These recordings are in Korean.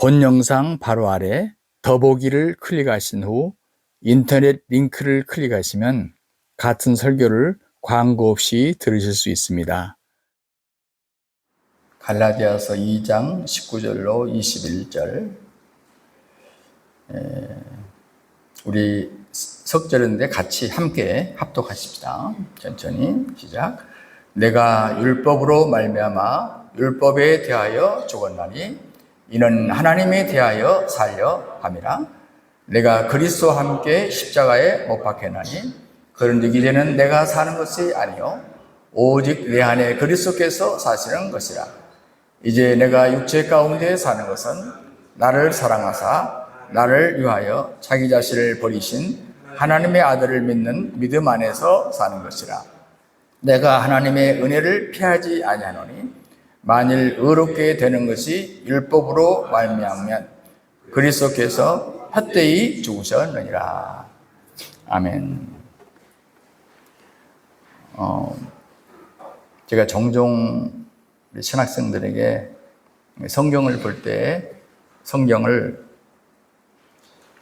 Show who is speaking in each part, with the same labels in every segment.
Speaker 1: 본 영상 바로 아래 더보기를 클릭하신 후 인터넷 링크를 클릭하시면 같은 설교를 광고 없이 들으실 수 있습니다. 갈라디아서 2장 19절로 21절. 우리 석절인데 같이 함께 합독하십시다. 천천히 시작. 내가 율법으로 말미암아 율법에 대하여 죽었나니 이는 하나님에 대하여 살려 함이라. 내가 그리스도와 함께 십자가에 못 박혔나니 그런즉 이제는 내가 사는 것이 아니요 오직 내 안에 그리스도께서 사시는 것이라. 이제 내가 육체 가운데 사는 것은 나를 사랑하사 나를 위하여 자기 자신을 버리신 하나님의 아들을 믿는 믿음 안에서 사는 것이라. 내가 하나님의 은혜를 피하지 아니하노니 만일 의롭게 되는 것이 율법으로 말미암으면 그리스도께서 헛되이 죽으셨느니라. 아멘. 제가 종종 우리 신학생들에게 성경을 볼 때 성경을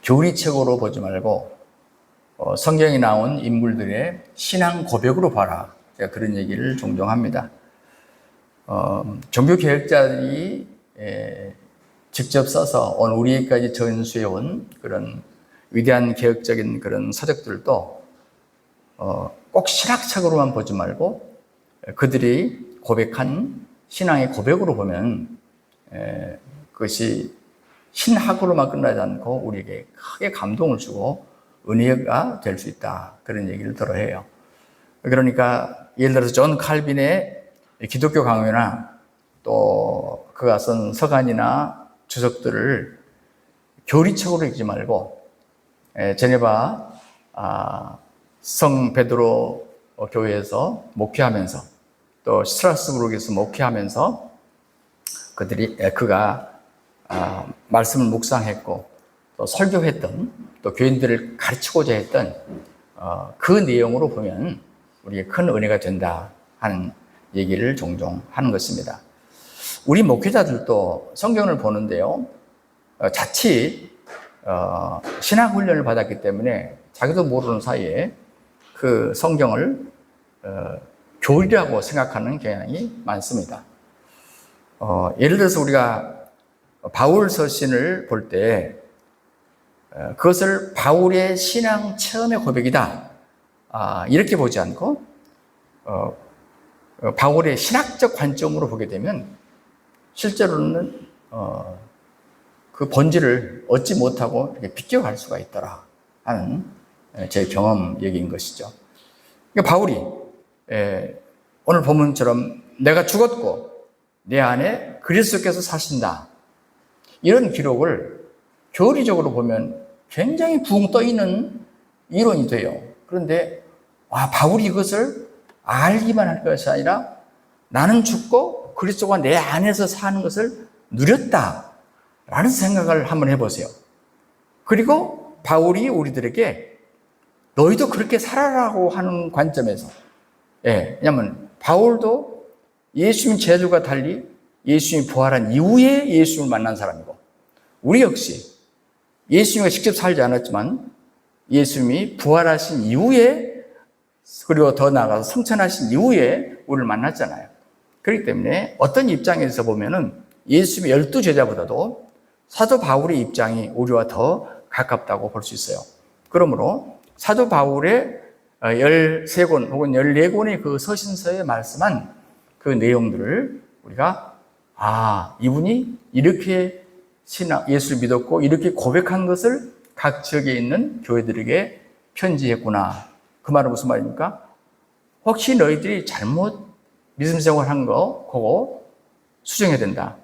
Speaker 1: 교리책으로 보지 말고 성경에 나온 인물들의 신앙 고백으로 봐라. 제가 그런 얘기를 종종 합니다. 종교개혁자들이 직접 써서 오늘 우리에게까지 전수해온 그런 위대한 개혁적인 그런 서적들도 꼭 신학책으로만 보지 말고 그들이 고백한 신앙의 고백으로 보면 그것이 신학으로만 끝나지 않고 우리에게 크게 감동을 주고 은혜가 될 수 있다. 그런 얘기를 들어 해요. 그러니까 예를 들어서 존 칼빈의 기독교 강요나 또 그가 쓴 서간이나 주석들을 교리책으로 읽지 말고 제네바 성 베드로 교회에서 목회하면서 또 스트라스부르크에서 목회하면서 그가 말씀을 묵상했고 또 설교했던 또 교인들을 가르치고자 했던 그 내용으로 보면 우리에게 큰 은혜가 된다 하는 얘기를 종종 하는 것입니다. 우리 목회자들도 성경을 보는데요, 자칫 신학훈련을 받았기 때문에 자기도 모르는 사이에 그 성경을 교리라고 생각하는 경향이 많습니다. 예를 들어서 우리가 바울 서신을 볼 때 그것을 바울의 신앙 체험의 고백이다 이렇게 보지 않고 바울의 신학적 관점으로 보게 되면 실제로는 그 본질을 얻지 못하고 이렇게 비껴갈 수가 있더라 하는 제 경험 얘기인 것이죠. 그러니까 바울이 오늘 본문처럼 내가 죽었고 내 안에 그리스도께서 사신다 이런 기록을 교리적으로 보면 굉장히 붕 떠있는 이론이 돼요. 그런데 바울이 이것을 알기만 할 것이 아니라 나는 죽고 그리스도가 내 안에서 사는 것을 누렸다라는 생각을 한번 해보세요. 그리고 바울이 우리들에게 너희도 그렇게 살아라고 하는 관점에서, 왜냐하면 바울도 예수님 제자들과 달리 예수님이 부활한 이후에 예수님을 만난 사람이고 우리 역시 예수님과 직접 살지 않았지만 예수님이 부활하신 이후에 그리고 더 나아가서 승천하신 이후에 우리를 만났잖아요. 그렇기 때문에 어떤 입장에서 보면은 예수님의 12제자보다도 사도 바울의 입장이 우리와 더 가깝다고 볼 수 있어요. 그러므로 사도 바울의 13권 혹은 14권의 그 서신서에 말씀한 그 내용들을 우리가 이분이 이렇게 예수를 믿었고 이렇게 고백한 것을 각 지역에 있는 교회들에게 편지했구나. 그 말은 무슨 말입니까? 혹시 너희들이 잘못 믿음 생활한 거 그거 수정해야 된다.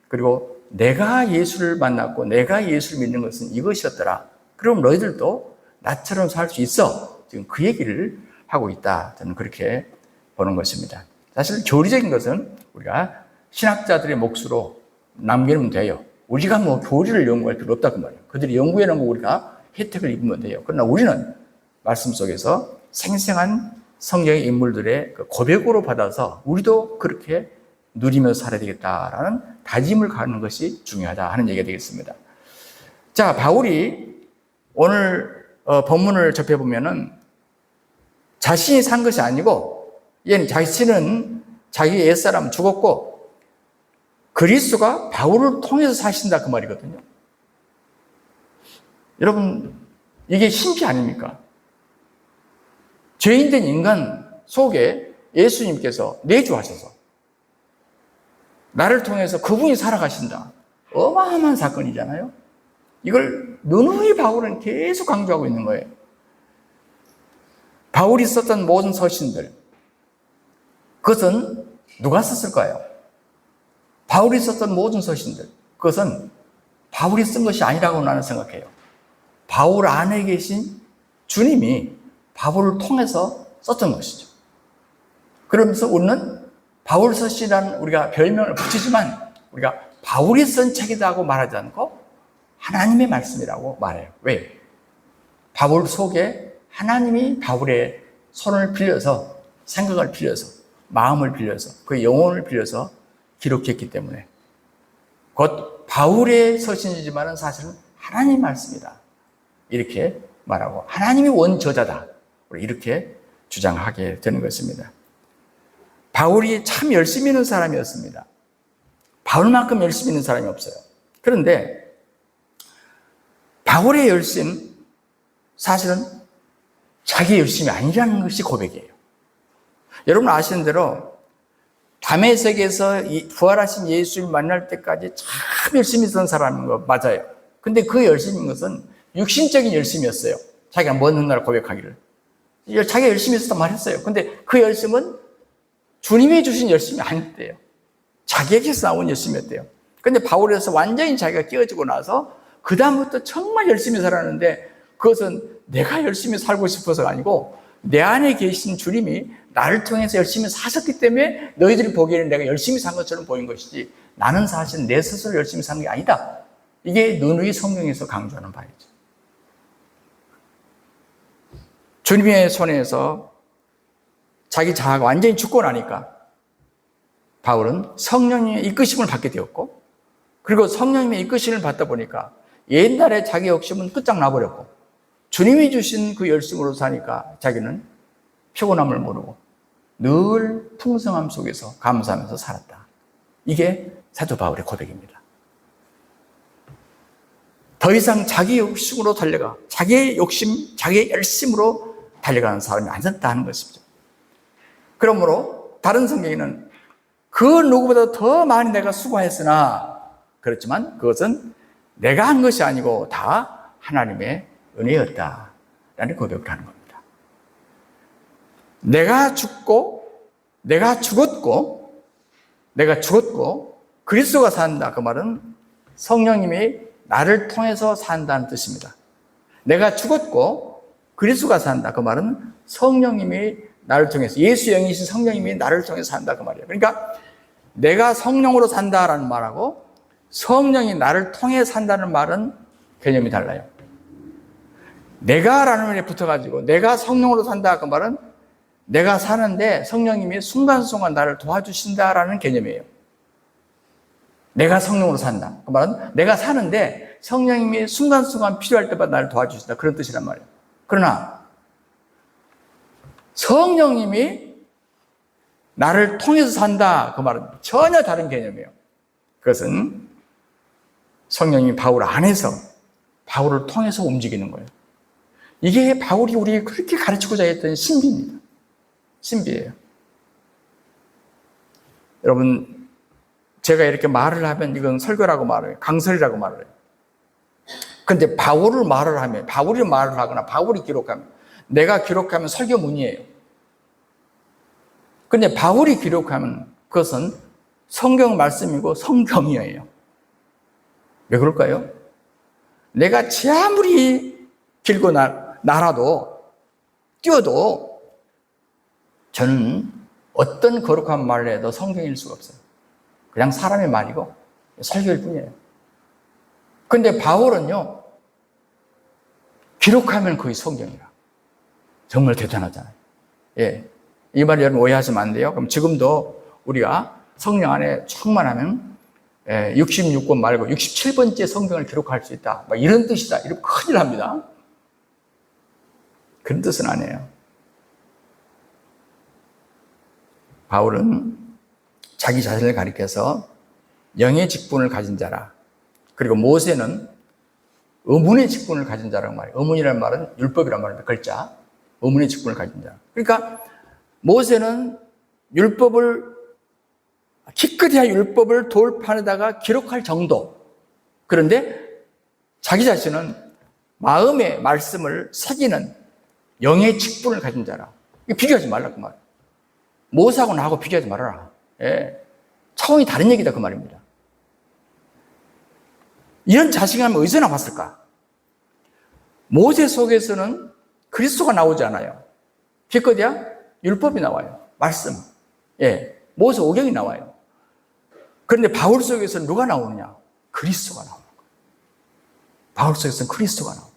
Speaker 1: 그리고 내가 예수를 만났고 내가 예수를 믿는 것은 이것이었더라. 그럼 너희들도 나처럼 살 수 있어. 지금 그 얘기를 하고 있다. 저는 그렇게 보는 것입니다. 사실 교리적인 것은 우리가 신학자들의 몫으로 남기면 돼요. 우리가 교리를 연구할 필요 없다 그 말이에요. 그들이 연구해 놓은 거 우리가 혜택을 입으면 돼요. 그러나 우리는 말씀 속에서 생생한 성경의 인물들의 고백으로 받아서 우리도 그렇게 누리며 살아야 되겠다라는 다짐을 갖는 것이 중요하다 하는 얘기가 되겠습니다. 자, 바울이 오늘 본문을 접해보면은 자신이 산 것이 아니고 얘는 자신은 자기 옛사람 죽었고 그리스도가 바울을 통해서 사신다 그 말이거든요. 여러분, 이게 신비 아닙니까? 죄인된 인간 속에 예수님께서 내주하셔서 나를 통해서 그분이 살아가신다. 어마어마한 사건이잖아요. 이걸 누누이 바울은 계속 강조하고 있는 거예요. 바울이 썼던 모든 서신들, 그것은 누가 썼을까요? 바울이 썼던 모든 서신들, 그것은 바울이 쓴 것이 아니라고 나는 생각해요. 바울 안에 계신 주님이 바울을 통해서 썼던 것이죠. 그러면서 우리는 바울 서신이라는 우리가 별명을 붙이지만 우리가 바울이 쓴 책이다 하고 말하지 않고 하나님의 말씀이라고 말해요. 왜? 바울 속에 하나님이 바울의 손을 빌려서, 생각을 빌려서, 마음을 빌려서, 그 영혼을 빌려서 기록했기 때문에 곧 바울의 서신이지만 사실은 하나님의 말씀이다. 이렇게 말하고 하나님이 원저자다. 이렇게 주장하게 되는 것입니다. 바울이 참 열심히 있는 사람이었습니다. 바울만큼 열심히 있는 사람이 없어요. 그런데 바울의 열심, 사실은 자기 열심이 아니라는 것이 고백이에요. 여러분 아시는 대로 다메섹에서 부활하신 예수를 만날 때까지 참 열심히 있던 사람인 거 맞아요. 근데 그 열심인 것은 육신적인 열심이었어요. 자기가 먼 훗날 고백하기를. 자기가 열심히 있었단 말했어요. 근데 그 열심은 주님이 주신 열심이 아니었대요. 자기에게서 나온 열심이었대요. 근데 바울에서 완전히 자기가 끼어지고 나서 그 다음부터 정말 열심히 살았는데 그것은 내가 열심히 살고 싶어서가 아니고 내 안에 계신 주님이 나를 통해서 열심히 사셨기 때문에 너희들이 보기에는 내가 열심히 산 것처럼 보인 것이지 나는 사실 내 스스로 열심히 산 게 아니다. 이게 누누이 성경에서 강조하는 바이죠. 주님의 손에서 자기 자아가 완전히 죽고 나니까 바울은 성령님의 이끄심을 받게 되었고 그리고 성령님의 이끄심을 받다 보니까 옛날에 자기 욕심은 끝장나버렸고 주님이 주신 그 열심으로 사니까 자기는 피곤함을 모르고 늘 풍성함 속에서 감사하면서 살았다. 이게 사도 바울의 고백입니다. 더 이상 자기 욕심으로 달려가 자기의 욕심, 자기의 열심으로 달려가는 사람이 아니었다는 것이죠. 그러므로 다른 성경에는 그 누구보다 더 많이 내가 수고했으나 그렇지만 그것은 내가 한 것이 아니고 다 하나님의 은혜였다라는 고백을 하는 겁니다. 내가 죽었고 그리스도가 산다. 그 말은 성령님이 나를 통해서 산다는 뜻입니다. 내가 죽었고 그리스도가 산다. 그 말은 성령님이 나를 통해서 예수 영이신 성령님이 나를 통해서 산다. 그 말이에요. 그러니까 내가 성령으로 산다라는 말하고 성령이 나를 통해 산다는 말은 개념이 달라요. 내가라는 말에 붙어가지고 내가 성령으로 산다 그 말은 내가 사는데 성령님이 순간순간 나를 도와주신다라는 개념이에요. 내가 성령으로 산다 그 말은 내가 사는데 성령님이 순간순간 필요할 때마다 나를 도와주신다 그런 뜻이란 말이에요. 그러나 성령님이 나를 통해서 산다 그 말은 전혀 다른 개념이에요. 그것은 성령님이 바울 안에서 바울을 통해서 움직이는 거예요. 이게 바울이 우리에게 그렇게 가르치고자 했던 신비입니다. 신비예요. 여러분 제가 이렇게 말을 하면 이건 설교라고 말해요. 강설이라고 말을 해요. 그런데 바울이 말을 하거나 바울이 기록하면 내가 기록하면 설교문이에요. 그런데 바울이 기록하면 그것은 성경 말씀이고 성경이에요. 왜 그럴까요? 내가 제 아무리 길고 날아도 뛰어도 저는 어떤 거룩한 말을 해도 성경일 수가 없어요. 그냥 사람의 말이고 설교일 뿐이에요. 그런데 바울은요 기록하면 거의 성경이라. 정말 대단하잖아요. 예, 이 말 여러분 오해하시면 안 돼요. 그럼 지금도 우리가 성령 안에 충만하면 66권 말고 67번째 성경을 기록할 수 있다. 막 이런 뜻이다. 이러면 큰일 납니다. 그런 뜻은 아니에요. 바울은 자기 자신을 가리켜서 영의 직분을 가진 자라. 그리고 모세는 의문의 직분을 가진 자라고 말해요. 의문이라는 말은 율법이란 말입니다. 글자. 의문의 직분을 가진 자. 그러니까 모세는 기껏해야 율법을 돌판에다가 기록할 정도. 그런데 자기 자신은 마음의 말씀을 새기는 영의 직분을 가진 자라. 비교하지 말라 그 말. 모세하고 나하고 비교하지 말아라. 차원이 다른 얘기다 그 말입니다. 이런 자신감이 어디서 나왔을까? 모세 속에서는 그리스도가 나오지 않아요. 기껏해야 율법이 나와요. 말씀. 모세 오경이 나와요. 그런데 바울 속에서는 누가 나오느냐? 그리스도가 나오는 거예요. 바울 속에서는 그리스도가 나와요.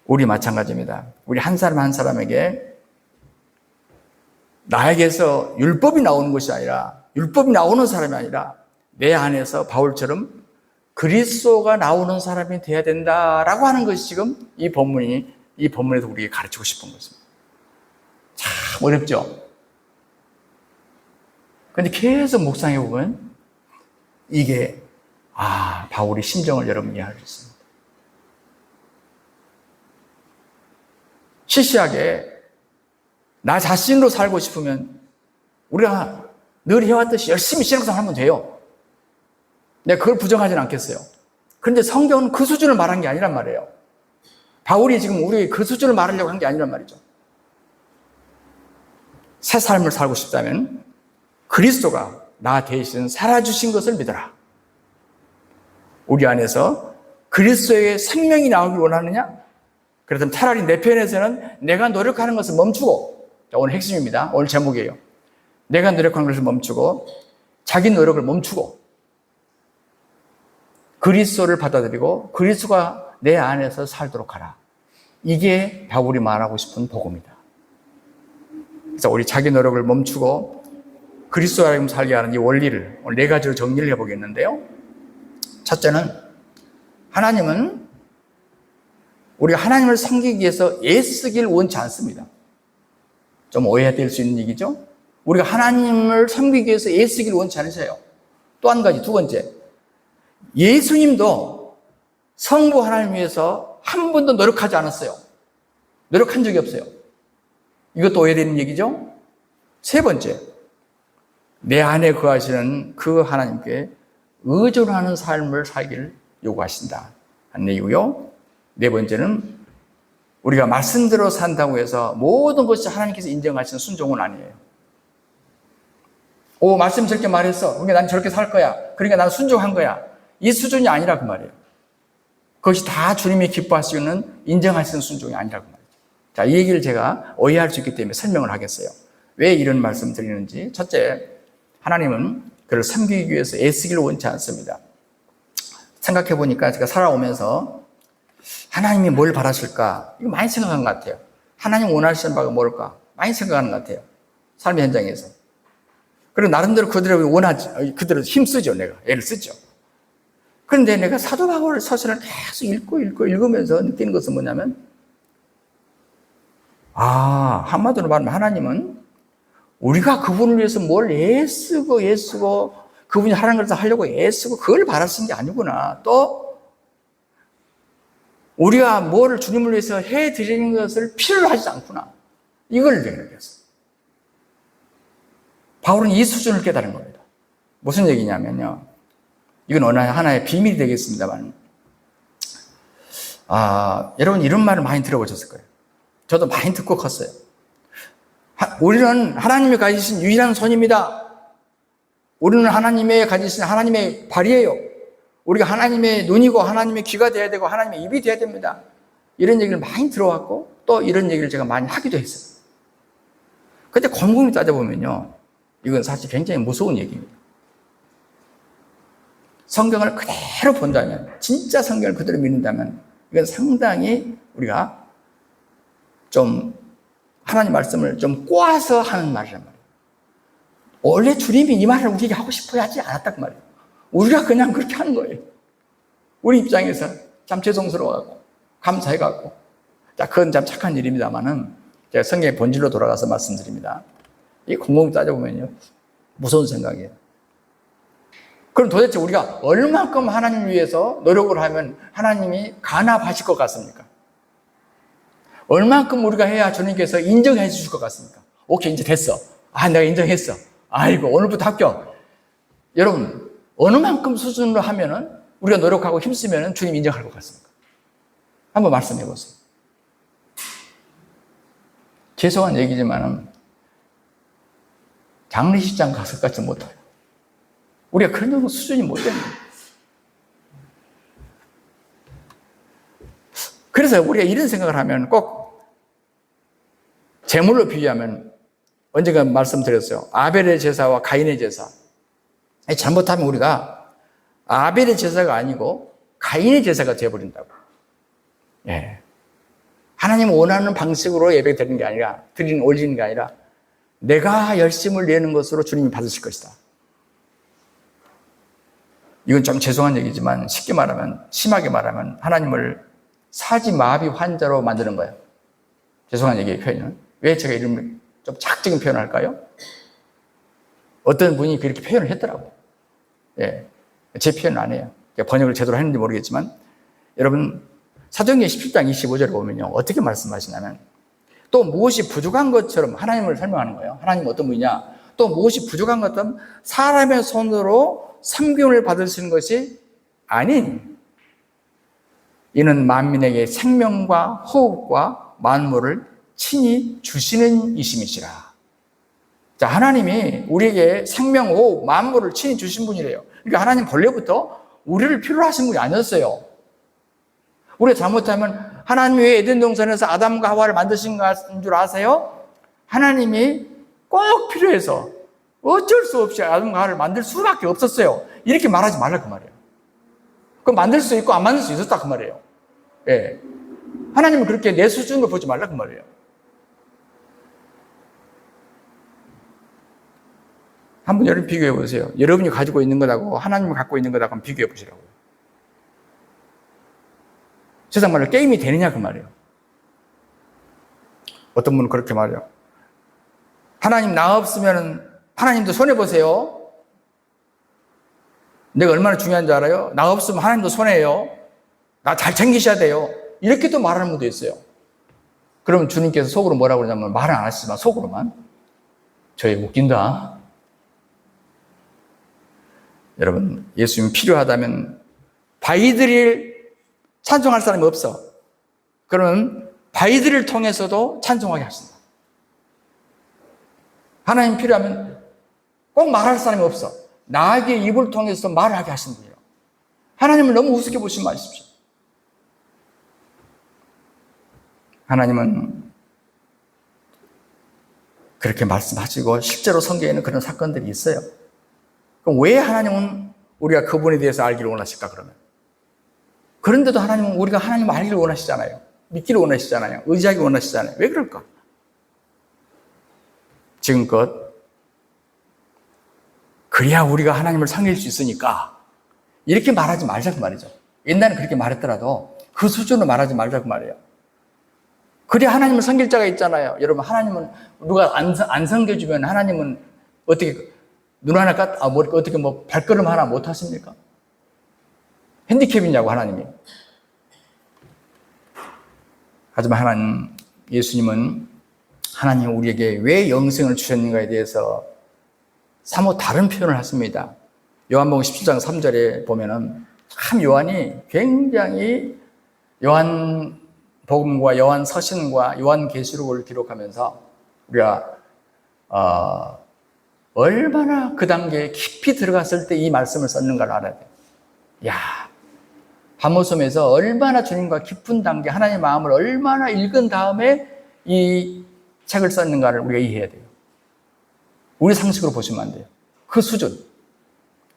Speaker 1: 우리 마찬가지입니다. 우리 한 사람 한 사람에게 나에게서 율법이 나오는 것이 아니라, 율법이 나오는 사람이 아니라 내 안에서 바울처럼 그리스도가 나오는 사람이 돼야 된다라고 하는 것이 지금 이 본문에서 우리에게 가르치고 싶은 것입니다. 참 어렵죠? 그런데 계속 묵상해 보면 이게 바울의 심정을 여러분 이해할 수 있습니다. 시시하게 나 자신으로 살고 싶으면 우리가 늘 해왔듯이 열심히 신앙생활 하면 돼요. 내가 그걸 부정하지는 않겠어요. 그런데 성경은 그 수준을 말한 게 아니란 말이에요. 바울이 지금 우리 그 수준을 말하려고 한 게 아니란 말이죠. 새 삶을 살고 싶다면 그리스도가 나 대신 살아주신 것을 믿어라. 우리 안에서 그리스도의 생명이 나오길 원하느냐? 그렇다면 차라리 내 편에서는 내가 노력하는 것을 멈추고, 오늘 핵심입니다. 오늘 제목이에요. 내가 노력하는 것을 멈추고 자기 노력을 멈추고 그리스도를 받아들이고 그리스도가 내 안에서 살도록 하라. 이게 바울이 말하고 싶은 복음이다. 그래서 우리 자기 노력을 멈추고 그리스도와 하여금 살게 하는 이 원리를 오늘 네 가지로 정리를 해보겠는데요. 첫째는 하나님은 우리가 하나님을 섬기기 위해서 애쓰길 원치 않습니다. 좀 오해될 수 있는 얘기죠. 우리가 하나님을 섬기기 위해서 애쓰길 원치 않으세요. 또 한 가지, 두 번째, 예수님도 성부 하나님 위해서 한 번도 노력하지 않았어요. 노력한 적이 없어요. 이것도 오해되는 얘기죠. 세 번째, 내 안에 거하시는 그 하나님께 의존하는 삶을 살기를 요구하신다 하는 얘기고요. 네 번째는 우리가 말씀대로 산다고 해서 모든 것이 하나님께서 인정하시는 순종은 아니에요. 말씀 저렇게 말했어. 그러니까 난 저렇게 살 거야. 그러니까 난 순종한 거야. 이 수준이 아니라 그 말이에요. 그것이 다 주님이 기뻐하시는 인정하시는 순종이 아니라 그 말이죠. 자, 이 얘기를 제가 오해할 수 있기 때문에 설명을 하겠어요. 왜 이런 말씀 드리는지. 첫째, 하나님은 그를 섬기기 위해서 애쓰기를 원치 않습니다. 생각해 보니까 제가 살아오면서 하나님이 뭘 바라실까? 이거 많이 생각한 것 같아요. 하나님 원하시는 바가 뭘까? 많이 생각하는 것 같아요. 삶의 현장에서. 그리고 나름대로 그대로 힘쓰죠, 내가. 애를 쓰죠. 그런데 내가 사도 바울 서신을 계속 읽으면서 느끼는 것은 뭐냐면, 한마디로 말하면 하나님은 우리가 그분을 위해서 뭘 애쓰고 그분이 하라는 것을 하려고 애쓰고 그걸 바라신 게 아니구나. 또 우리가 뭘 주님을 위해서 해드리는 것을 필요로 하지 않구나. 이걸 느꼈어요. 바울은 이 수준을 깨달은 겁니다. 무슨 얘기냐면요. 이건 어느 하나의 비밀이 되겠습니다만, 여러분 이런 말을 많이 들어보셨을 거예요. 저도 많이 듣고 컸어요. 우리는 하나님이 가지신 유일한 손입니다. 우리는 하나님의 가지신 하나님의 발이에요. 우리가 하나님의 눈이고 하나님의 귀가 돼야 되고 하나님의 입이 돼야 됩니다. 이런 얘기를 많이 들어왔고 또 이런 얘기를 제가 많이 하기도 했어요. 그런데 곰곰이 따져보면요. 이건 사실 굉장히 무서운 얘기입니다. 성경을 그대로 본다면, 진짜 성경을 그대로 믿는다면 이건 상당히 우리가 좀 하나님 말씀을 좀 꼬아서 하는 말이란 말이에요. 원래 주님이 이 말을 우리에게 하고 싶어 하지 않았단 말이에요. 우리가 그냥 그렇게 하는 거예요. 우리 입장에서 참 죄송스러워하고 감사해갖고. 자, 그건 참 착한 일입니다만은 제가 성경의 본질로 돌아가서 말씀드립니다. 이 곰곰이 따져보면요, 무서운 생각이에요. 그럼 도대체 우리가 얼만큼 하나님을 위해서 노력을 하면 하나님이 간합하실 것 같습니까? 얼만큼 우리가 해야 주님께서 인정해 주실 것 같습니까? 오케이, 이제 됐어. 아, 내가 인정했어. 아이고, 오늘부터 합격. 여러분, 어느 만큼 수준으로 하면은 우리가 노력하고 힘쓰면은 주님 인정할 것 같습니까? 한번 말씀해 보세요. 죄송한 얘기지만은 장례식장 가서 같지 못해요. 우리가 그런 정도 수준이 못 되는 거예요. 그래서 우리가 이런 생각을 하면 꼭 제물로 비유하면 언젠가 말씀드렸어요. 아벨의 제사와 가인의 제사. 잘못하면 우리가 아벨의 제사가 아니고 가인의 제사가 되어버린다고. 예. 하나님 원하는 방식으로 예배 드리는 게 아니라, 올리는 게 아니라, 내가 열심을 내는 것으로 주님이 받으실 것이다. 이건 좀 죄송한 얘기지만, 쉽게 말하면, 심하게 말하면, 하나님을 사지마비 환자로 만드는 거예요. 죄송한 얘기의 표현은. 왜 제가 이름을 좀 작적인 표현을 할까요? 어떤 분이 그렇게 표현을 했더라고요. 예. 제 표현은 안 해요. 번역을 제대로 했는지 모르겠지만, 여러분, 사도행전 17장 25절에 보면요, 어떻게 말씀하시냐면, 또 무엇이 부족한 것처럼 하나님을 설명하는 거예요. 하나님은 어떤 분이냐? 또 무엇이 부족한 것처럼 사람의 손으로 섬김을 받으시는 것이 아닌, 이는 만민에게 생명과 호흡과 만물을 친히 주시는 이심이시라. 자, 하나님이 우리에게 생명, 호흡, 만물을 친히 주신 분이래요. 그러니까 하나님 본래부터 우리를 필요로 하신 분이 아니었어요. 우리가 잘못하면 하나님이 왜 에덴 동산에서 아담과 하와를 만드신 줄 아세요? 하나님이 꼭 필요해서 어쩔 수 없이 아담과 하와를 만들 수밖에 없었어요. 이렇게 말하지 말라 그 말이에요. 그럼 만들 수 있고 안 만들 수 있었다 그 말이에요. 예. 하나님은 그렇게 내 수준으로 보지 말라 그 말이에요. 한번 여러분 비교해 보세요. 여러분이 가지고 있는 것하고 하나님이 갖고 있는 것하고 한번 비교해 보시라고요. 세상 말로 게임이 되느냐 그 말이에요. 어떤 분은 그렇게 말해요. 하나님 나 없으면 하나님도 손해보세요. 내가 얼마나 중요한 줄 알아요? 나 없으면 하나님도 손해요. 나 잘 챙기셔야 돼요. 이렇게 또 말하는 분도 있어요. 그러면 주님께서 속으로 뭐라고 그러냐면, 말은 안 하시지만 속으로만, 저희 웃긴다. 여러분, 예수님 필요하다면 바위들을 찬송할 사람이 없어. 그러면 바위들을 통해서도 찬송하게 하신다. 하나님 필요하면 꼭 말할 사람이 없어. 나에게 입을 통해서 말을 하게 하신 분이에요. 하나님을 너무 우습게 보시지 마십시오. 하나님은 그렇게 말씀하시고 실제로 성경에는 그런 사건들이 있어요. 그럼 왜 하나님은 우리가 그분에 대해서 알기를 원하실까 그러면? 그런데도 하나님은 우리가 하나님을 알기를 원하시잖아요. 믿기를 원하시잖아요. 의지하기를 원하시잖아요. 왜 그럴까? 지금껏 그래야 우리가 하나님을 섬길 수 있으니까 이렇게 말하지 말자고 말이죠. 옛날에 그렇게 말했더라도 그 수준으로 말하지 말자고 말이에요. 그래야 하나님을 섬길 자가 있잖아요. 여러분, 하나님은 누가 안 섬겨주면 하나님은 어떻게 눈 하나 어떻게 발걸음 하나 못 하십니까? 핸디캡이냐고 하나님이. 하지만 하나님, 예수님은 하나님 우리에게 왜 영생을 주셨는가에 대해서 사뭇 다른 표현을 하십니다. 요한복음 17장 3절에 보면은 참 요한이 굉장히 요한복음과 요한서신과 요한계시록을 기록하면서 우리가 얼마나 그 단계에 깊이 들어갔을 때 이 말씀을 썼는가를 알아야 돼요. 야, 밤모섬에서 얼마나 주님과 깊은 단계, 하나님의 마음을 얼마나 읽은 다음에 이 책을 썼는가를 우리가 이해해야 돼요. 우리 상식으로 보시면 안 돼요. 그 수준.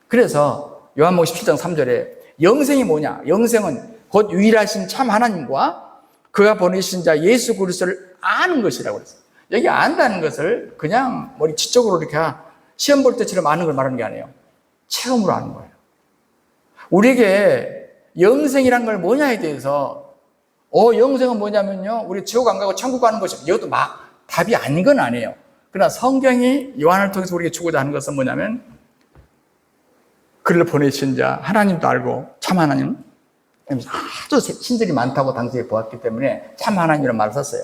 Speaker 1: 그래서 요한복음 17장 3절에 영생이 뭐냐? 영생은 곧 유일하신 참 하나님과 그가 보내신 자 예수 그리스도를 아는 것이라고 그랬어요. 여기 안다는 것을 그냥 머리 지적으로 이렇게 시험 볼 때처럼 아는 걸 말하는 게 아니에요. 체험으로 아는 거예요. 우리에게 영생이란 걸 뭐냐에 대해서 영생은 뭐냐면요, 우리 지옥 안 가고 천국 가는 것이, 이것도 막 답이 아닌 건 아니에요. 그러나 성경이 요한을 통해서 우리에게 주고자 하는 것은 뭐냐면, 그를 보내신 자 하나님도 알고 참 하나님, 아주 신들이 많다고 당시에 보았기 때문에 참 하나님이라는 말을 썼어요.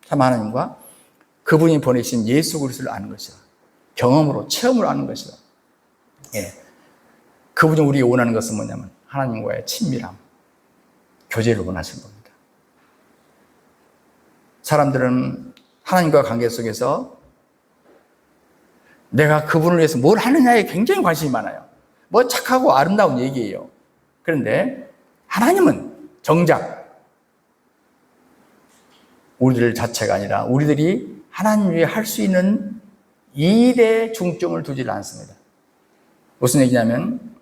Speaker 1: 참 하나님과 그분이 보내신 예수 그리스도를 아는 것이다. 경험으로, 체험으로 아는 것이다. 예. 그분이 우리가 원하는 것은 뭐냐면 하나님과의 친밀함, 교제를 원하시는 겁니다. 사람들은 하나님과 관계 속에서 내가 그분을 위해서 뭘 하느냐에 굉장히 관심이 많아요. 뭐 착하고 아름다운 얘기예요. 그런데 하나님은 정작 우리들 자체가 아니라 우리들이 하나님 위해 할 수 있는 일에 중점을 두지 않습니다. 무슨 얘기냐면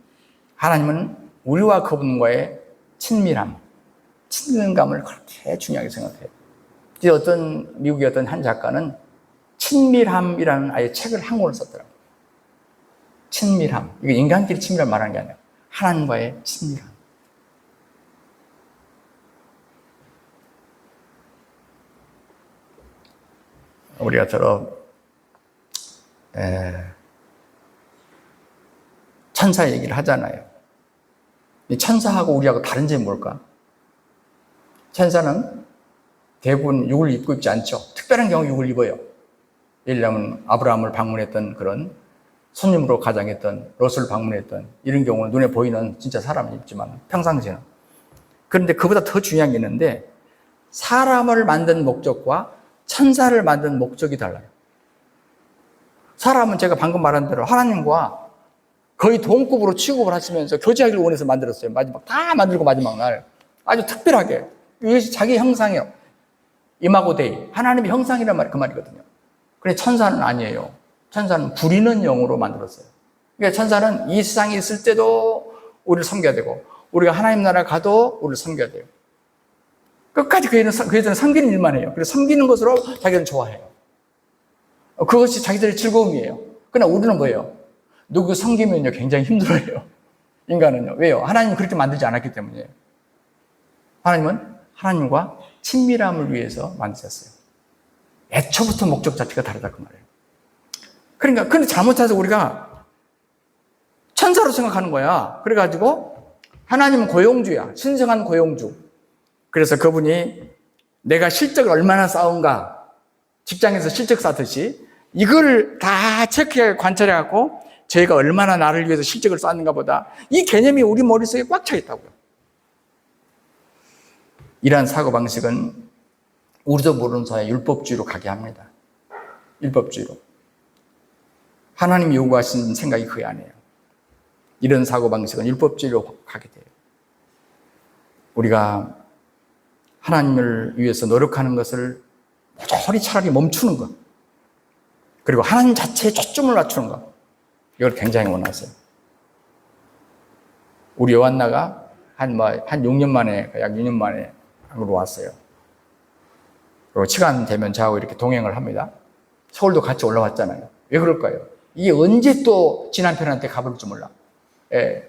Speaker 1: 하나님은 우리와 그분과의 친밀함, 친근감을 그렇게 중요하게 생각해요. 미국의 어떤 한 작가는 친밀함이라는 아예 책을 한 권을 썼더라고요. 친밀함. 이게 인간끼리 친밀함 말하는 게 아니라 하나님과의 친밀함. 우리가 천사 얘기를 하잖아요. 이 천사하고 우리하고 다른 점이 뭘까? 천사는 대부분 육을 입고 있지 않죠. 특별한 경우 육을 입어요. 예를 들면 아브라함을 방문했던 그런 손님으로 가장했던 롯을 방문했던 이런 경우는 눈에 보이는 진짜 사람이 입지만 평상시에는. 그런데 그보다 더 중요한 게 있는데 사람을 만든 목적과 천사를 만든 목적이 달라요. 사람은 제가 방금 말한 대로 하나님과 거의 동급으로 취급을 하시면서 교제하기를 원해서 만들었어요. 마지막 다 만들고 마지막 날 아주 특별하게 이것이 자기 형상이에요. 이마고 데이, 하나님의 형상이란 말이 그 말이거든요. 그런데 천사는 아니에요. 천사는 부리는 영으로 만들었어요. 그러니까 천사는 이 세상에 있을 때도 우리를 섬겨야 되고 우리가 하나님 나라 가도 우리를 섬겨야 돼요. 끝까지 그들은 섬기는 일만 해요. 그래서 섬기는 것으로 자기들은 좋아해요. 그것이 자기들의 즐거움이에요. 그러나 우리는 뭐예요? 누구 섬기면요 굉장히 힘들어요. 인간은요. 왜요? 하나님은 그렇게 만들지 않았기 때문이에요. 하나님은 하나님과 친밀함을 위해서 만드셨어요. 애초부터 목적 자체가 다르다 그 말이에요. 그러니까 근데 잘못해서 우리가 천사로 생각하는 거야. 그래가지고 하나님은 고용주야. 신성한 고용주. 그래서 그분이 내가 실적을 얼마나 쌓은가, 직장에서 실적 쌓듯이 이걸 다 체크해 관찰해갖고 저희가 얼마나 나를 위해서 실적을 쌓는가 보다 이 개념이 우리 머릿속에 꽉 차 있다고요. 이러한 사고방식은 우리도 모르는 사이에 율법주의로 가게 합니다. 율법주의로. 하나님이 요구하신 생각이 그게 아니에요. 이런 사고방식은 율법주의로 가게 돼요. 우리가 하나님을 위해서 노력하는 것을 모조리 차라리 멈추는 것, 그리고 하나님 자체에 초점을 맞추는 것, 이걸 굉장히 원하세요. 우리 요한나가 한 6년 만에, 약 6년 만에 한국으로 왔어요. 그리고 시간 되면 저하고 이렇게 동행을 합니다. 서울도 같이 올라왔잖아요. 왜 그럴까요? 이게 언제 또 지난편한테 가볼지 몰라. 예.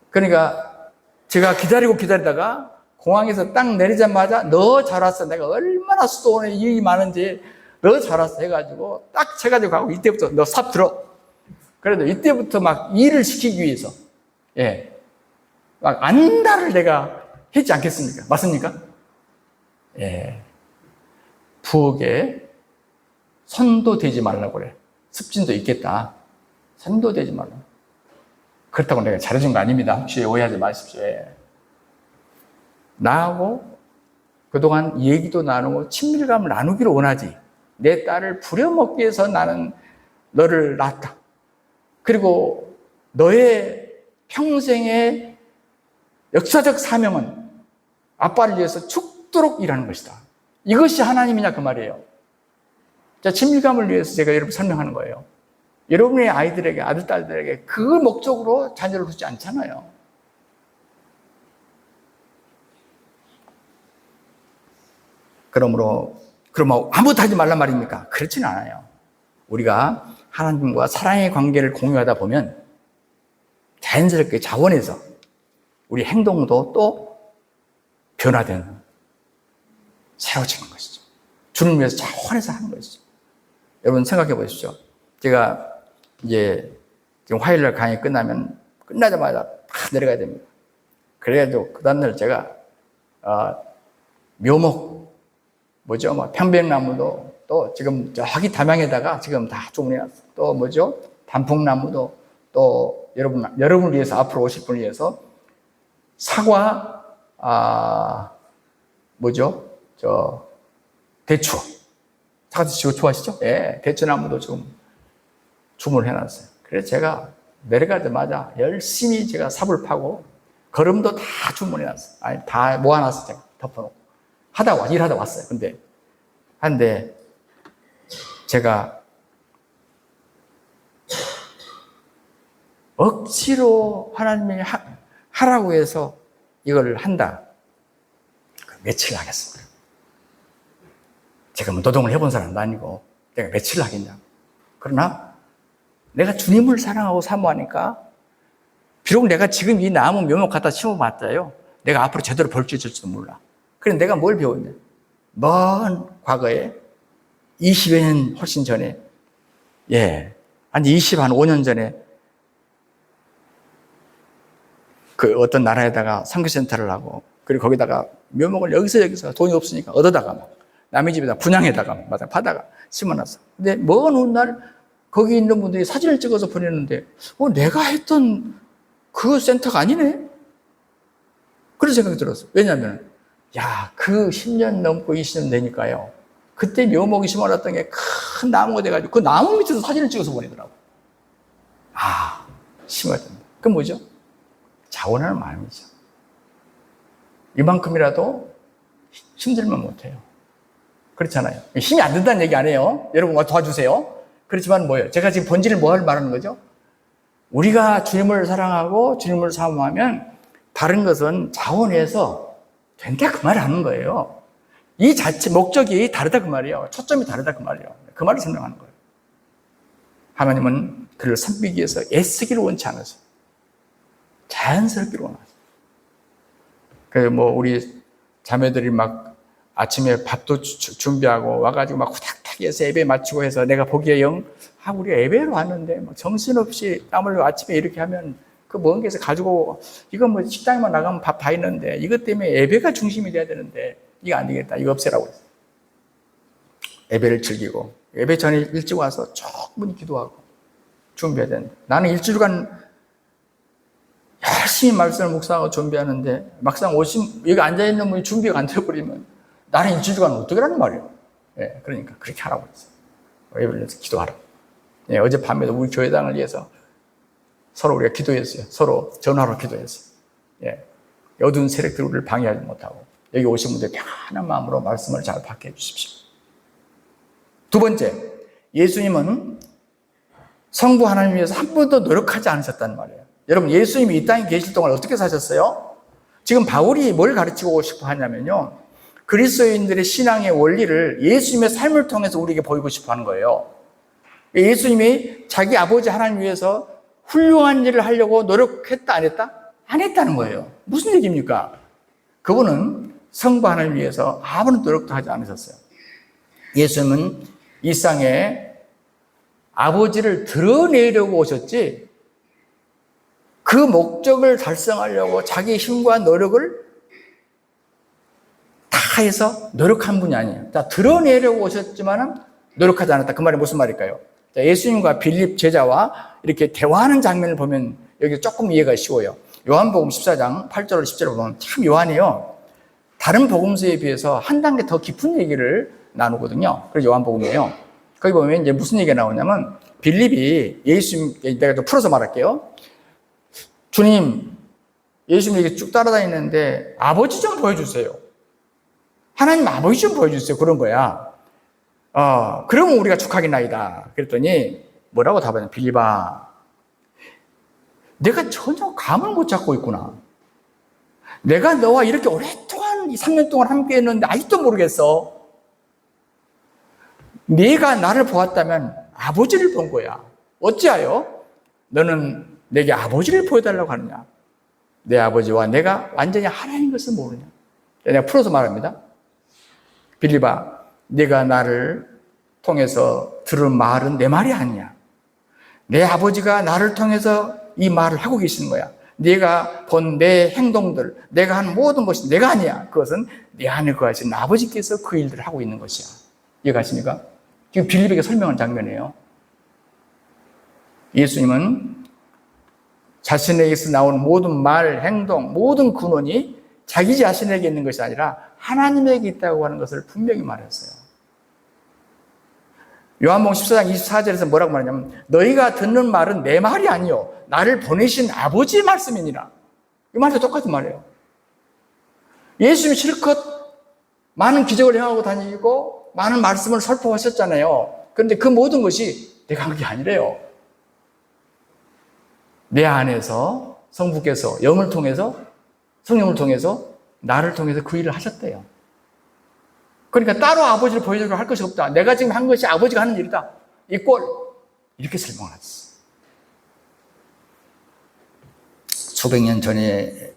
Speaker 1: 그러니까 제가 기다리다가 공항에서 딱 내리자마자 너 잘 왔어. 내가 얼마나 수도원에 일이 많은지 너 잘 왔어 해가지고 딱 쳐가지고 가고 이때부터 너 삽 들어. 그래도 이때부터 막 일을 시키기 위해서 막 안달을 내가 했지 않겠습니까? 맞습니까? 예. 부엌에 손도 대지 말라고 그래. 습진도 있겠다. 손도 대지 말라. 그렇다고 내가 잘해준 거 아닙니다. 혹시 오해하지 마십시오. 나하고 그동안 얘기도 나누고 친밀감을 나누기를 원하지. 내 딸을 부려먹기 위해서 나는 너를 낳았다. 그리고 너의 평생의 역사적 사명은 아빠를 위해서 죽도록 일하는 것이다. 이것이 하나님이냐 그 말이에요. 자, 친밀감을 위해서 제가 여러분 설명하는 거예요. 여러분의 아이들에게, 아들, 딸들에게 그 목적으로 자녀를 두지 않잖아요. 그러면 아무것도 하지 말란 말입니까? 그렇지는 않아요. 우리가 하나님과 사랑의 관계를 공유하다 보면 자연스럽게 자원에서 우리 행동도 또 변화되는, 새로워지는 것이죠. 주님을 위해서 자원해서 하는 것이죠. 여러분 생각해 보십시오. 제가 이제 지금 화요일날 강의 끝나면 끝나자마자 팍 내려가야 됩니다. 그래가지고 그 다음날 제가 묘목 뭐죠? 뭐 편백나무도 또 지금 저기 담양에다가 지금 다 주문해놨어요. 또 뭐죠? 단풍나무도 또 여러분을 위해서 앞으로 오실 분을 위해서 사과 뭐죠? 대추. 사과 대추 좋아하시죠? 예, 대추나무도 지금 주문을 해놨어요. 그래서 제가 내려가자마자 열심히 제가 삽을 파고 거름도 다 주문해놨어요. 아니, 다 모아놨어요. 제가 덮어놓고. 일하다 왔어요. 근데 제가 억지로 하나님이 하라고 해서 이걸 한다. 며칠 하겠습니다. 제가 뭐 노동을 해본 사람도 아니고 내가 며칠 하겠냐. 그러나 내가 주님을 사랑하고 사모하니까 비록 내가 지금 이 나무 묘목 갖다 심어봤자요, 내가 앞으로 제대로 볼 수 있을지도 몰라. 그래서 내가 뭘 배웠냐. 먼 과거에 20여 년 훨씬 전에, 한 5년 전에 그 어떤 나라에다가 선교센터를 하고, 그리고 거기다가 묘목을 여기서 돈이 없으니까 얻어다가 막 남의 집에다 분양에다가 받아가 심어놨어. 근데 먼 훗날 거기 있는 분들이 사진을 찍어서 보내는데 내가 했던 그 센터가 아니네? 그런 생각이 들었어. 왜냐하면 그 10년 넘고 20년 되니까요, 그때 묘목이 심어놨던 게 큰 나무가 돼가지고 그 나무 밑에서 사진을 찍어서 보내더라고. 심어야 된다. 그건 뭐죠? 자원하는 마음이죠. 이만큼이라도 힘들면 못해요. 그렇잖아요. 힘이 안 든다는 얘기 안 해요. 여러분 도와주세요. 그렇지만 뭐예요? 제가 지금 본질을 뭘 말하는 거죠? 우리가 주님을 사랑하고 주님을 사모하면 다른 것은 자원해서 된다 그 말을 하는 거예요. 이 자체 목적이 다르다 그 말이에요. 초점이 다르다 그 말이에요. 그 말을 설명하는 거예요. 하나님은 그를 섬기기 위해서 애쓰기를 원치 않으세요. 자연스럽기를 원하세요. 우리 자매들이 막 아침에 밥도 준비하고 와가지고 막 후닥닥 해서 예배 마치고 해서 내가 보기에 우리 예배로 왔는데 뭐 정신없이 땀을 아침에 이렇게 하면 그 먼 데서 가지고 이거 뭐 식당에만 나가면 밥 다 있는데 이것 때문에 예배가 중심이 돼야 되는데 이거 안 되겠다. 이거 없애라고 했어요. 예배를 즐기고 예배 전에 일찍 와서 충분히 기도하고 준비해야 된다. 나는 일주일간 열심히 말씀을 묵상하고 준비하는데 막상 여기 앉아있는 분이 준비가 안 되어버리면 나는 일주일간 어떻게 하는 말이에요. 그러니까 그렇게 하라고 했어요. 예배를 위해서 기도하라. 어젯밤에도 우리 교회당을 위해서 서로 우리가 기도했어요. 서로 전화로 기도했어요. 어두운 세력들이 우리를 방해하지 못하고 여기 오신 분들 편안한 마음으로 말씀을 잘 받게 해주십시오. 두 번째, 예수님은 성부 하나님을 위해서 한 번도 노력하지 않으셨다는 말이에요. 여러분, 예수님이 이 땅에 계실 동안 어떻게 사셨어요? 지금 바울이 뭘 가르치고 싶어 하냐면요, 그리스도인들의 신앙의 원리를 예수님의 삶을 통해서 우리에게 보이고 싶어 하는 거예요. 예수님이 자기 아버지 하나님 위해서 훌륭한 일을 하려고 노력했다 안 했다? 안 했다는 거예요. 무슨 얘기입니까? 그분은 성부 하나님 위해서 아무런 노력도 하지 않으셨어요. 예수님은 이 땅에 아버지를 드러내려고 오셨지 그 목적을 달성하려고 자기 힘과 노력을 다 해서 노력한 분이 아니에요. 드러내려고 오셨지만 노력하지 않았다. 그 말이 무슨 말일까요? 예수님과 빌립 제자와 이렇게 대화하는 장면을 보면 여기 조금 이해가 쉬워요. 요한복음 14장 8절 10절을 보면 참 묘하네요. 다른 복음서에 비해서 한 단계 더 깊은 얘기를 나누거든요. 그래서 요한복음이에요. 거기 보면 이제 무슨 얘기가 나오냐면 빌립이 예수님, 내가 좀 풀어서 말할게요. 주님, 예수님 이렇게 쭉 따라다니는데 아버지 좀 보여주세요. 하나님 아버지 좀 보여주세요. 그런 거야. 그러면 우리가 축하겠나이다. 그랬더니 뭐라고 답하냐. 빌립아, 내가 전혀 감을 못 잡고 있구나. 내가 너와 이렇게 오랫동안 3년 동안 함께 했는데 아직도 모르겠어. 네가 나를 보았다면 아버지를 본 거야. 어찌하여 너는 내게 아버지를 보여달라고 하느냐? 내 아버지와 내가 완전히 하나인 것을 모르냐? 내가 풀어서 말합니다. 빌립아, 네가 나를 통해서 들은 말은 내 말이 아니야. 내 아버지가 나를 통해서 이 말을 하고 계시는 거야. 네가 본 내 행동들, 내가 한 모든 것이 내가 아니야. 그것은 내 안에 거하신 아버지께서 그 일들을 하고 있는 것이야. 이해가십니까? 지금 빌립에게 설명한 장면이에요. 예수님은 자신에게서 나오는 모든 말, 행동, 모든 근원이 자기 자신에게 있는 것이 아니라 하나님에게 있다고 하는 것을 분명히 말했어요. 요한복음 14장 24절에서 뭐라고 말하냐면 너희가 듣는 말은 내 말이 아니요 나를 보내신 아버지의 말씀이니라. 이 말도 똑같은 말이에요. 예수님이 실컷 많은 기적을 행하고 다니고 많은 말씀을 설포하셨잖아요. 그런데 그 모든 것이 내가 한 게 아니래요. 내 안에서 성부께서 영을 통해서 성령을 통해서 나를 통해서 그 일을 하셨대요. 그러니까 따로 아버지를 보여주려고 할 것이 없다. 내가 지금 한 것이 아버지가 하는 일이다. 이 꼴 이렇게 설명하셨어요. 수백 년 전에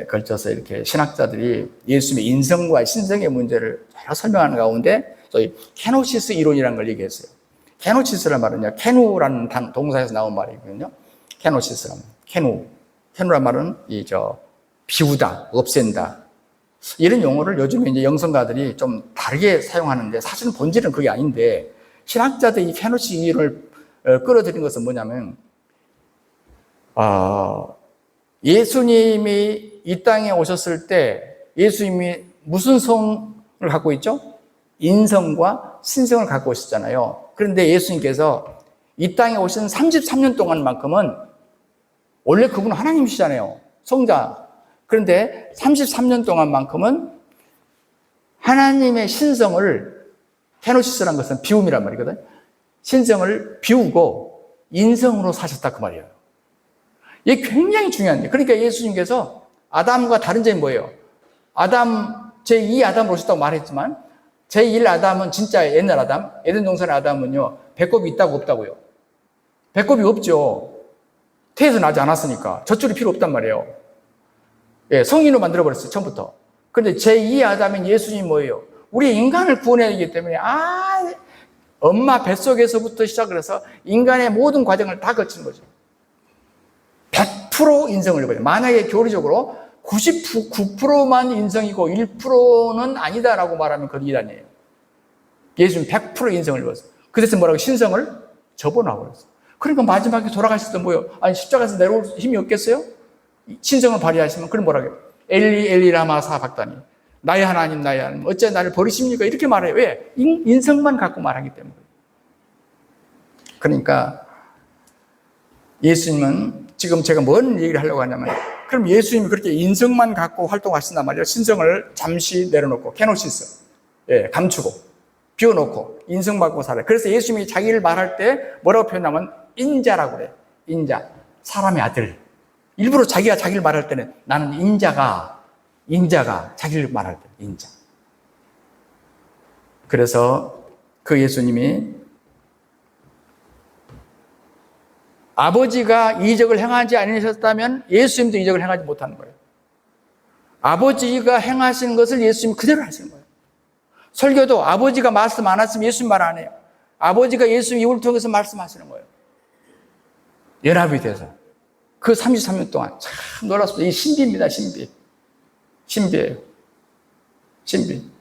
Speaker 1: 걸쳐서 이렇게 신학자들이 예수님의 인성과 신성의 문제를 잘 설명하는 가운데 소위 케노시스 이론이라는 걸 얘기했어요. 케노시스란 말은요, 케누라는 동사에서 나온 말이거든요. 케노시스란 케누란 말은 비우다, 없앤다. 이런 용어를 요즘에 이제 영성가들이 좀 다르게 사용하는데 사실은 본질은 그게 아닌데 신학자들이 이 케노시스 이론을 끌어들인 것은 뭐냐면 예수님이 이 땅에 오셨을 때 예수님이 무슨 성을 갖고 있죠? 인성과 신성을 갖고 오셨잖아요. 그런데 예수님께서 이 땅에 오신 33년 동안만큼은 원래 그분은 하나님이시잖아요. 성자. 그런데 33년 동안만큼은 하나님의 신성을 케노시스라는 것은 비움이란 말이거든. 신성을 비우고 인성으로 사셨다 그 말이에요. 이게 굉장히 중요한 거예요. 그러니까 예수님께서 아담과 다른 점이 뭐예요? 아담, 제2 아담으로 오셨다고 말했지만 제1 아담은 진짜 옛날 아담, 에덴 동산의 아담은요, 배꼽이 있다고 없다고요? 배꼽이 없죠. 태에서 나지 않았으니까. 젖줄이 필요 없단 말이에요. 예, 성인으로 만들어버렸어요, 처음부터. 그런데 제2 아담인 예수님이 뭐예요? 우리 인간을 구원해야 되기 때문에, 엄마 뱃속에서부터 시작을 해서 인간의 모든 과정을 다 거친 거죠. 100% 인성을 입어요. 만약에 교리적으로 99%만 인성이고 1%는 아니다라고 말하면 그건 이단이에요. 예수는 100% 인성을 입었어요. 그 대신 뭐라고? 신성을 접어놔고 그랬어요. 그러니까 마지막에 돌아가실 때 뭐예요? 아니, 십자가에서 내려올 힘이 없겠어요? 신성을 발휘하시면, 그럼 뭐라고 해요? 엘리, 엘리, 라마 사박다니. 나의 하나님, 나의 하나님. 어째 나를 버리십니까? 이렇게 말해요. 왜? 인성만 갖고 말하기 때문에. 그러니까, 예수님은 지금 제가 뭔 얘기를 하려고 하냐면, 그럼 예수님이 그렇게 인성만 갖고 활동하신단 말이에요. 신성을 잠시 내려놓고, 케노시스. 예, 감추고, 비워놓고, 인성 갖고 살아요. 그래서 예수님이 자기를 말할 때 뭐라고 표현하면, 인자라고 그래요. 인자. 사람의 아들. 일부러 자기가 자기를 말할 때는 나는 인자가 자기를 말할 때 인자. 그래서 그 예수님이 아버지가 이적을 행하지 않으셨다면 예수님도 이적을 행하지 못하는 거예요. 아버지가 행하시는 것을 예수님이 그대로 하시는 거예요. 설교도 아버지가 말씀 안 하시면 예수님 말 안 해요. 아버지가 예수님 입을 통해서 말씀하시는 거예요. 연합이 돼서. 그 33년 동안 참 놀랐어요. 이 신비입니다. 신비예요. 신비.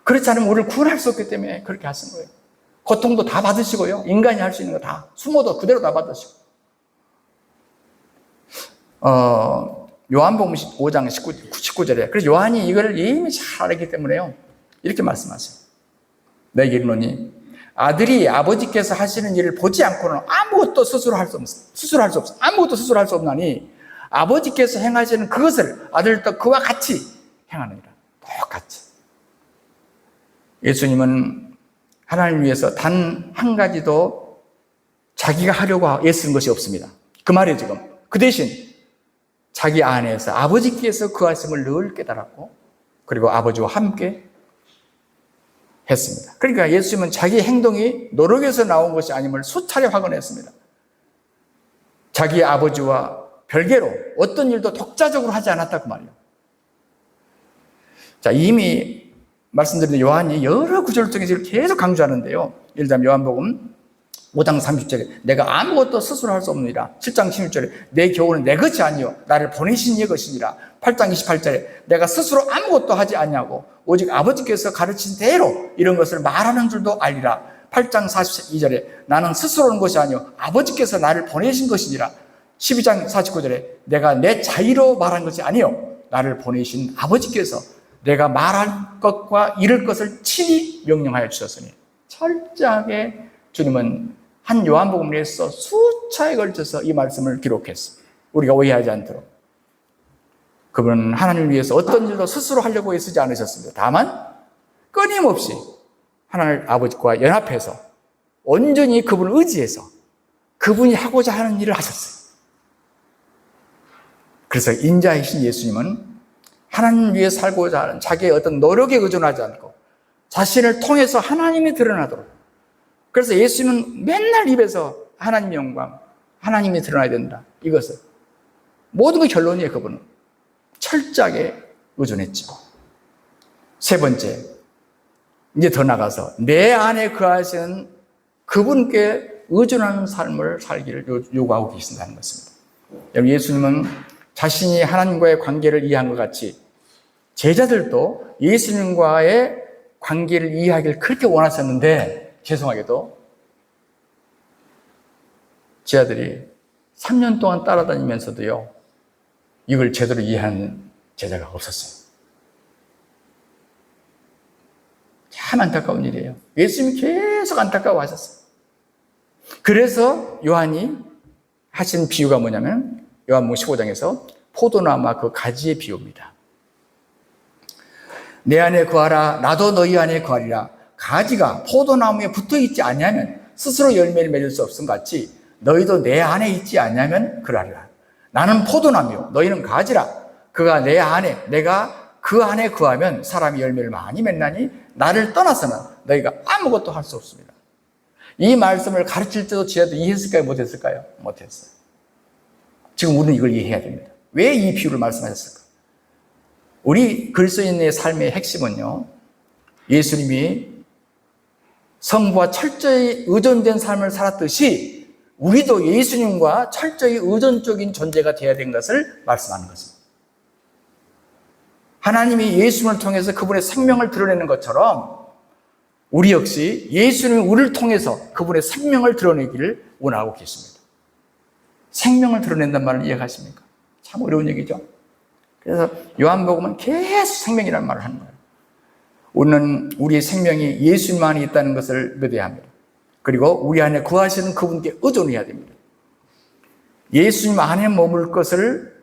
Speaker 1: 그렇지 않으면 우리를 구원할 수 없기 때문에 그렇게 하신 거예요. 고통도 다 받으시고요. 인간이 할 수 있는 거 다. 수모도 그대로 다 받으시고. 요한복음 5장 19절에 그래서 요한이 이걸 이미 잘 알기 때문에요. 이렇게 말씀하세요. 내게 이르노니 아들이 아버지께서 하시는 일을 보지 않고는 아무것도 스스로 할 수 없어. 아무것도 스스로 할 수 없나니 아버지께서 행하시는 그것을 아들도 그와 같이 행하느니라. 똑같이. 예수님은 하나님을 위해서 단 한 가지도 자기가 하려고 애쓰는 것이 없습니다. 그 말이에요, 지금. 그 대신 자기 안에서 아버지께서 그 하심을 늘 깨달았고, 그리고 아버지와 함께 했습니다. 그러니까 예수님은 자기 행동이 노력에서 나온 것이 아님을 수차례 확언했습니다. 자기 아버지와 별개로 어떤 일도 독자적으로 하지 않았다고 말이에요. 자, 이미 말씀드린 요한이 여러 구절 중에서 계속 강조하는데요. 예를 들면 요한복음 5장 30절에 내가 아무것도 스스로 할 수 없느니라. 7장 16절에 내 교훈은 내 것이 아니요 나를 보내신 이의 것이니라. 8장 28절에 내가 스스로 아무것도 하지 아니하고 오직 아버지께서 가르친 대로 이런 것을 말하는 줄도 알리라. 8장 42절에 나는 스스로 하는 것이 아니요 아버지께서 나를 보내신 것이니라. 12장 49절에 내가 내 자의로 말한 것이 아니요 나를 보내신 아버지께서 내가 말할 것과 이룰 것을 친히 명령하여 주셨으니. 철저하게 주님은 한 요한복음에서 수차에 걸쳐서 이 말씀을 기록했습니다. 우리가 오해하지 않도록. 그분은 하나님을 위해서 어떤 일도 스스로 하려고 애쓰지 않으셨습니다. 다만 끊임없이 하나님 아버지와 연합해서 온전히 그분을 의지해서 그분이 하고자 하는 일을 하셨어요. 그래서 인자이신 예수님은 하나님 위해 살고자 하는 자기의 어떤 노력에 의존하지 않고 자신을 통해서 하나님이 드러나도록. 그래서 예수님은 맨날 입에서 하나님 영광, 하나님이 드러나야 된다. 이것을. 모든 게 결론이에요, 그분은. 철저하게 의존했죠. 세 번째, 이제 더 나가서 내 안에 거하시는 그분께 의존하는 삶을 살기를 요구하고 계신다는 것입니다. 여러분, 예수님은 자신이 하나님과의 관계를 이해한 것 같이 제자들도 예수님과의 관계를 이해하기를 그렇게 원하셨는데 죄송하게도 제자들이 3년 동안 따라다니면서도요 이걸 제대로 이해하는 제자가 없었어요. 참 안타까운 일이에요. 예수님이 계속 안타까워하셨어요. 그래서 요한이 하신 비유가 뭐냐면 요한복음 15장에서 포도나무와 그 가지의 비유입니다. 내 안에 거하라 나도 너희 안에 거하리라. 가지가 포도나무에 붙어있지 않냐면 스스로 열매를 맺을 수 없음 같이 너희도 내 안에 있지 않냐면 그러하리라. 나는 포도나무요 너희는 가지라. 그가 내 안에 내가 그 안에 거하면 사람이 열매를 많이 맺나니 나를 떠나서는 너희가 아무것도 할 수 없습니다. 이 말씀을 가르칠 때도 지혜도 이해했을까요? 못했을까요? 못했어요. 지금 우리는 이걸 이해해야 됩니다. 왜 이 비유를 말씀하셨을까? 우리 그리스도인의 삶의 핵심은요, 예수님이 성부와 철저히 의존된 삶을 살았듯이 우리도 예수님과 철저히 의존적인 존재가 되어야 된 것을 말씀하는 것입니다. 하나님이 예수님을 통해서 그분의 생명을 드러내는 것처럼 우리 역시 예수님이 우리를 통해서 그분의 생명을 드러내기를 원하고 계십니다. 생명을 드러낸다는 말을 이해하십니까? 참 어려운 얘기죠. 그래서 요한복음은 계속 생명이라는 말을 하는 거예요. 우리는 우리의 생명이 예수님 안에 있다는 것을 믿어야 합니다. 그리고 우리 안에 거하시는 그분께 의존해야 됩니다. 예수님 안에 머물 것을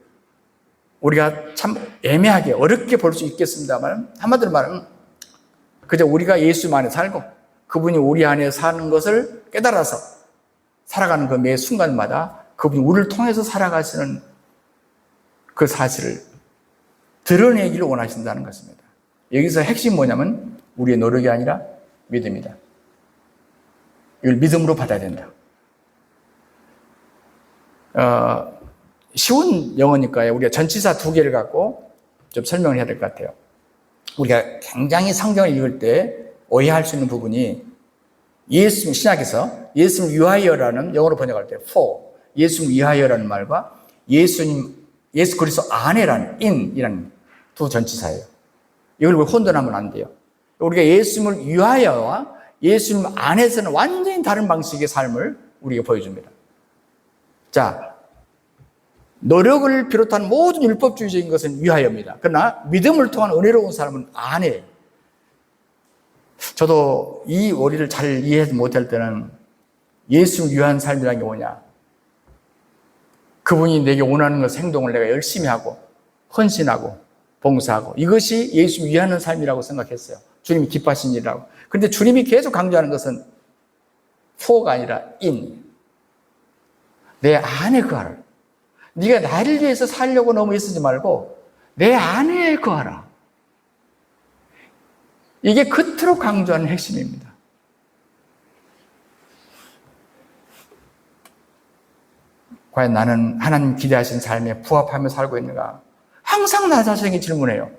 Speaker 1: 우리가 참 애매하게 어렵게 볼 수 있겠습니다만 한마디로 말하면 그저 우리가 예수님 안에 살고 그분이 우리 안에 사는 것을 깨달아서 살아가는 그 매 순간마다 그분이 우리를 통해서 살아가시는 그 사실을 드러내기를 원하신다는 것입니다. 여기서 핵심이 뭐냐면 우리의 노력이 아니라 믿음이다. 이걸 믿음으로 받아야 된다. 쉬운 영어니까요. 우리가 전치사 2개를 갖고 좀 설명을 해야 될 것 같아요. 우리가 굉장히 성경을 읽을 때 오해할 수 있는 부분이 예수님 신약에서 예수님 위하여라는 영어로 번역할 때 for 예수님 위하여라는 말과 예수 그리스도 안에라는 in이라는 두 전치사예요. 이걸 혼돈하면 안 돼요. 우리가 예수님을 위하여와 예수님 안에서는 완전히 다른 방식의 삶을 우리에게 보여줍니다. 자, 노력을 비롯한 모든 율법주의적인 것은 위하여입니다. 그러나 믿음을 통한 은혜로운 사람은 안에. 저도 이 원리를 잘 이해하지 못할 때는 예수를 위한 삶이라는 게 뭐냐. 그분이 내게 원하는 것을 행동을 내가 열심히 하고 헌신하고 봉사하고 이것이 예수 위하는 삶이라고 생각했어요. 주님이 기뻐하신 일이라고. 그런데 주님이 계속 강조하는 것은 for가 아니라 in. 내 안에 거하라. 네가 나를 위해서 살려고 너무 애쓰지 말고 내 안에 거하라. 이게 그토록 강조하는 핵심입니다. 과연 나는 하나님 기대하신 삶에 부합하며 살고 있는가? 항상 나 자신에게 질문해요.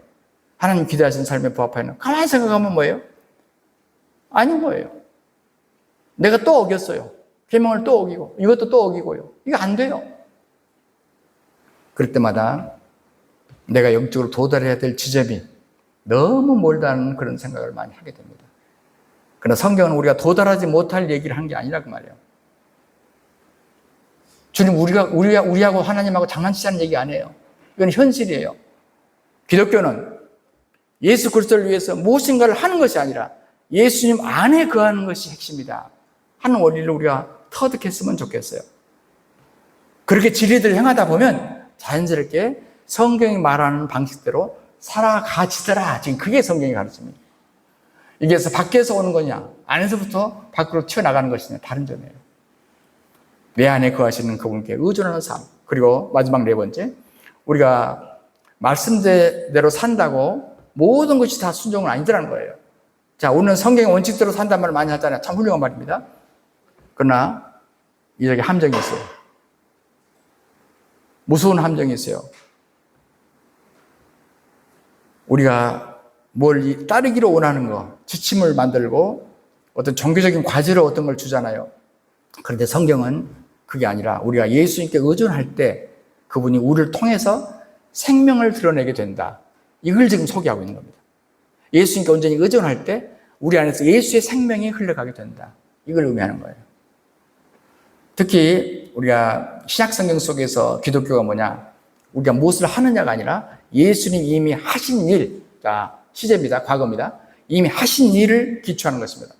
Speaker 1: 하나님 기대하신 삶에 부합하는 가만히 생각하면 뭐예요? 아닌 거예요. 내가 또 어겼어요. 계명을 또 어기고 이것도 또 어기고요. 이거 안 돼요. 그럴 때마다 내가 영적으로 도달해야 될 지점이 너무 멀다는 그런 생각을 많이 하게 됩니다. 그러나 성경은 우리가 도달하지 못할 얘기를 한 게 아니라고 말이에요. 주님, 우리하고 하나님하고 장난치자는 얘기 아니에요. 이건 현실이에요. 기독교는 예수 그리스도를 위해서 무엇인가를 하는 것이 아니라 예수님 안에 거하는 것이 핵심이다 하는 원리를 우리가 터득했으면 좋겠어요. 그렇게 진리들을 행하다 보면 자연스럽게 성경이 말하는 방식대로 살아가지더라. 지금 그게 성경이 가르칩니다. 이게 밖에서 오는 거냐, 안에서부터 밖으로 튀어나가는 것이냐, 다른 점이에요. 내 안에 거하시는 그분께 의존하는 삶. 그리고 마지막 네 번째, 우리가 말씀대로 산다고 모든 것이 다 순종은 아니더라는 거예요. 자, 오늘 성경의 원칙대로 산다는 말을 많이 하잖아요. 참 훌륭한 말입니다. 그러나 이렇게 함정이 있어요. 무서운 함정이 있어요. 우리가 뭘 따르기로 원하는 거, 지침을 만들고 어떤 종교적인 과제로 어떤 걸 주잖아요. 그런데 성경은 그게 아니라 우리가 예수님께 의존할 때 그분이 우리를 통해서 생명을 드러내게 된다. 이걸 지금 소개하고 있는 겁니다. 예수님께 온전히 의존할 때 우리 안에서 예수의 생명이 흘러가게 된다. 이걸 의미하는 거예요. 특히 우리가 신약성경 속에서 기독교가 뭐냐? 우리가 무엇을 하느냐가 아니라 예수님 이미 하신 일, 자, 시제입니다. 과거입니다. 이미 하신 일을 기초하는 것입니다.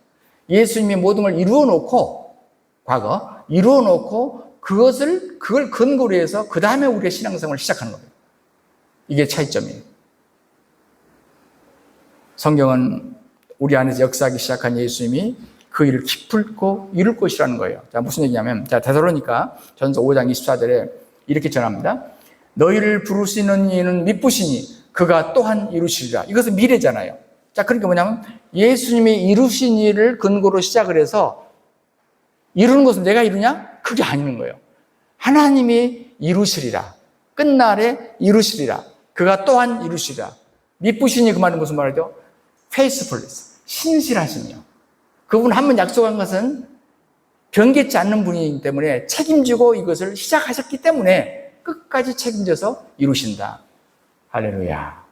Speaker 1: 예수님이 모든 걸 이루어 놓고, 과거, 이루어 놓고 그걸 근거로 해서 그 다음에 우리의 신앙생활을 시작하는 겁니다. 이게 차이점이에요. 성경은 우리 안에서 역사하기 시작한 예수님이 그 일을 기쁠고 이룰 것이라는 거예요. 자, 무슨 얘기냐면, 자, 데살로니가 전서 5장 24절에 이렇게 전합니다. 너희를 부르시는 이는 미쁘시니 그가 또한 이루시리라. 이것은 미래잖아요. 자, 그러니까 뭐냐면 예수님이 이루신 일을 근거로 시작을 해서 이루는 것은 내가 이루냐? 그게 아닌 거예요. 하나님이 이루시리라. 끝날에 이루시리라. 그가 또한 이루시리라. 미쁘시니 그 말은 무슨 말이죠? faithfulness, 신실하시며. 그분 한 번 약속한 것은 변개치 않는 분이기 때문에 책임지고 이것을 시작하셨기 때문에 끝까지 책임져서 이루신다. 할렐루야.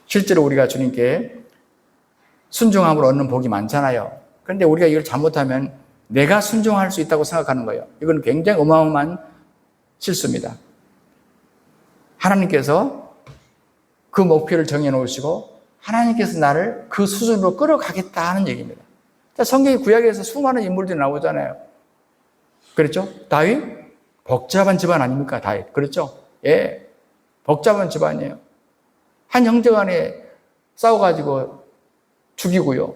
Speaker 1: 실제로 우리가 주님께 순종함으로 얻는 복이 많잖아요. 그런데 우리가 이걸 잘못하면 내가 순종할 수 있다고 생각하는 거예요. 이건 굉장히 어마어마한 실수입니다. 하나님께서 그 목표를 정해놓으시고 하나님께서 나를 그 수준으로 끌어가겠다는 얘기입니다. 자, 성경의 구약에서 수많은 인물들이 나오잖아요. 그렇죠? 다윗? 복잡한 집안 아닙니까? 다윗. 그렇죠? 예. 복잡한 집안이에요. 한 형제간에 싸워가지고 죽이고요.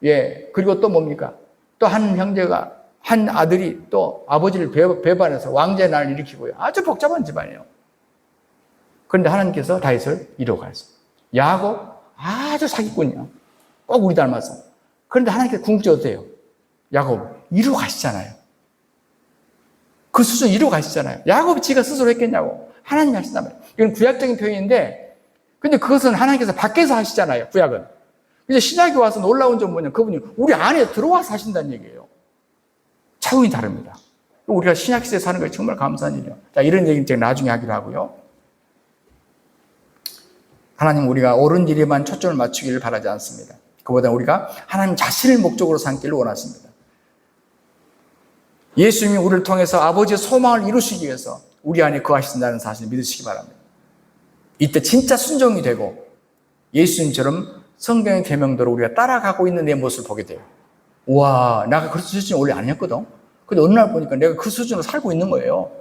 Speaker 1: 예. 그리고 또 뭡니까? 또 한 형제가, 한 아들이 또 아버지를 배반해서 왕자의 날을 일으키고요. 아주 복잡한 집안이에요. 그런데 하나님께서 다윗을 이루어가셨어요. 야곱? 아주 사기꾼이야. 꼭 우리 닮아서. 그런데 하나님께서 궁극적으로 어때요? 야곱, 이루어가시잖아요. 그 수준 이루어가시잖아요. 야곱이 지가 스스로 했겠냐고. 하나님이 하신단 말이에요. 이건 구약적인 표현인데, 근데 그것은 하나님께서 밖에서 하시잖아요. 구약은. 이제 신약에 와서 놀라운 점은 뭐냐? 그분이 우리 안에 들어와서 하신다는 얘기예요. 차원이 다릅니다. 우리가 신약 시대에 사는 것이 정말 감사한 일이에요. 자, 이런 얘기는 제가 나중에 하기로 하고요. 하나님, 우리가 옳은 일에만 초점을 맞추기를 바라지 않습니다. 그보다 우리가 하나님 자신을 목적으로 삼기를 원하십니다. 예수님이 우리를 통해서 아버지의 소망을 이루시기 위해서 우리 안에 거하신다는 사실을 믿으시기 바랍니다. 이때 진짜 순종이 되고 예수님처럼 성경의 계명대로 우리가 따라가고 있는 내 모습을 보게 돼요. 우와, 내가 그 수준이 원래 아니었거든. 근데 어느 날 보니까 내가 그 수준으로 살고 있는 거예요.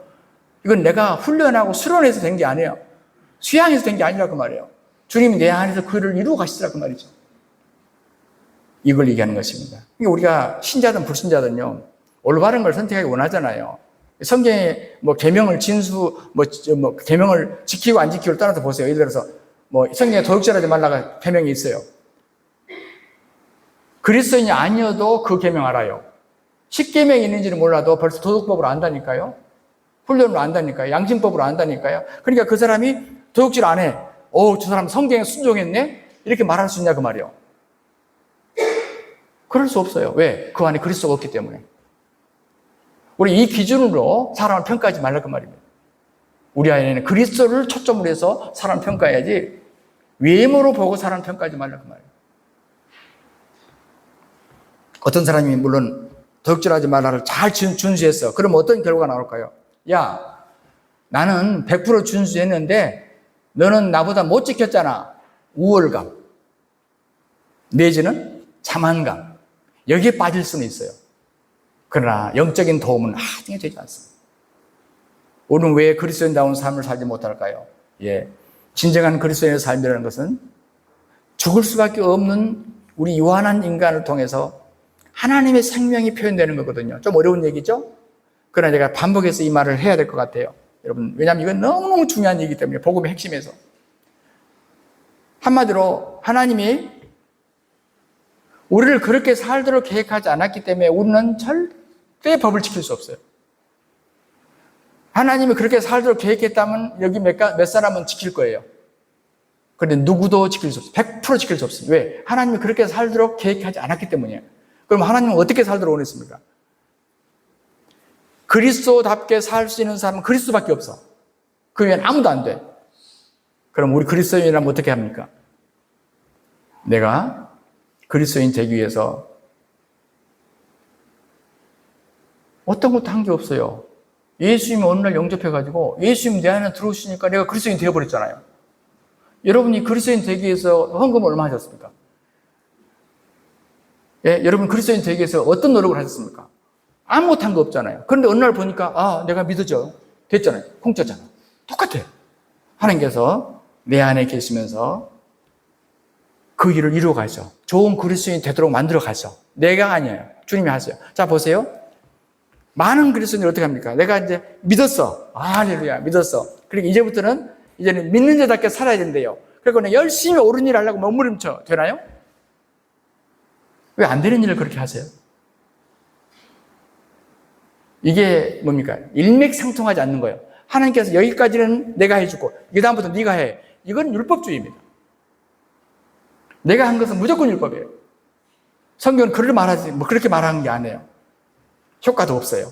Speaker 1: 이건 내가 훈련하고 수련해서 된 게 아니에요. 수양해서 된 게 아니라고 말이에요. 주님이 내 안에서 그를 이루어 가시더라고 말이죠. 이걸 얘기하는 것입니다. 그러니까 우리가 신자든 불신자든요, 올바른 걸 선택하기 원하잖아요. 성경에 뭐 계명을 계명을 지키고 안 지키고를 떠나서 보세요. 예를 들어서 뭐 성경에 도둑질하지 말라가 계명이 있어요. 그리스도인이 아니어도 그 계명 알아요. 10계명이 있는지는 몰라도 벌써 도덕법으로 안다니까요. 훈련으로 안다니까요. 양심법으로 안다니까요. 그러니까 그 사람이 도덕질 안 해. 저 사람 성경에 순종했네? 이렇게 말할 수 있냐 그 말이에요. 그럴 수 없어요. 왜? 그 안에 그리스도가 없기 때문에. 우리 이 기준으로 사람을 평가하지 말라 그 말입니다. 우리 안에는 그리스도를 초점으로 해서 사람을 평가해야지 외모로 보고 사람을 평가하지 말라 그 말이에요. 어떤 사람이 물론 도둑질하지 말라를 잘 준수했어. 그럼 어떤 결과가 나올까요? 야, 나는 100% 준수했는데 너는 나보다 못 지켰잖아. 우월감 내지는 자만감, 여기에 빠질 수는 있어요. 그러나 영적인 도움은 하등에 되지 않습니다. 우리는 왜 그리스도인다운 삶을 살지 못할까요? 진정한 그리스도인의 삶이라는 것은 죽을 수밖에 없는 우리 유한한 인간을 통해서 하나님의 생명이 표현되는 거거든요. 좀 어려운 얘기죠? 그러나 제가 반복해서 이 말을 해야 될 것 같아요. 여러분, 왜냐하면 이건 너무너무 중요한 얘기이기 때문에, 복음의 핵심에서. 한마디로 하나님이 우리를 그렇게 살도록 계획하지 않았기 때문에 우리는 절대 법을 지킬 수 없어요. 하나님이 그렇게 살도록 계획했다면 여기 몇 사람은 지킬 거예요. 그런데 누구도 지킬 수 없어요. 100% 지킬 수 없어요. 왜? 하나님이 그렇게 살도록 계획하지 않았기 때문이에요. 그럼 하나님은 어떻게 살도록 원했습니까? 그리스도답게 살 수 있는 사람은 그리스도밖에 없어. 그 외에는 아무도 안 돼. 그럼 우리 그리스도인이라면 어떻게 합니까? 내가 그리스도인 되기 위해서 어떤 것도 한 게 없어요. 예수님이 어느 날 영접해가지고 예수님 내 안에 들어오시니까 내가 그리스도인 되어버렸잖아요. 여러분이 그리스도인 되기 위해서 헌금을 얼마 하셨습니까? 여러분 그리스도인 되기 위해서 어떤 노력을 하셨습니까? 아무것도 한 거 없잖아요. 그런데 어느 날 보니까 내가 믿어져. 됐잖아요. 공짜잖아. 똑같아. 하나님께서 내 안에 계시면서 그 일을 이루어 가죠. 좋은 그리스도인이 되도록 만들어 가죠. 내가 아니에요. 주님이 하세요. 자, 보세요. 많은 그리스도인들이 어떻게 합니까? 내가 이제 믿었어. 할렐루야, 믿었어. 그러니까 이제는 믿는 자답게 살아야 된대요. 그리고 열심히 옳은 일 하려고 몸부림쳐. 되나요? 왜 안 되는 일을 그렇게 하세요? 이게 뭡니까? 일맥상통하지 않는 거예요. 하나님께서 여기까지는 내가 해주고 그 다음부터 네가 해. 이건 율법주의입니다. 내가 한 것은 무조건 율법이에요. 성경은 그렇게 말하는 게 아니에요. 효과도 없어요.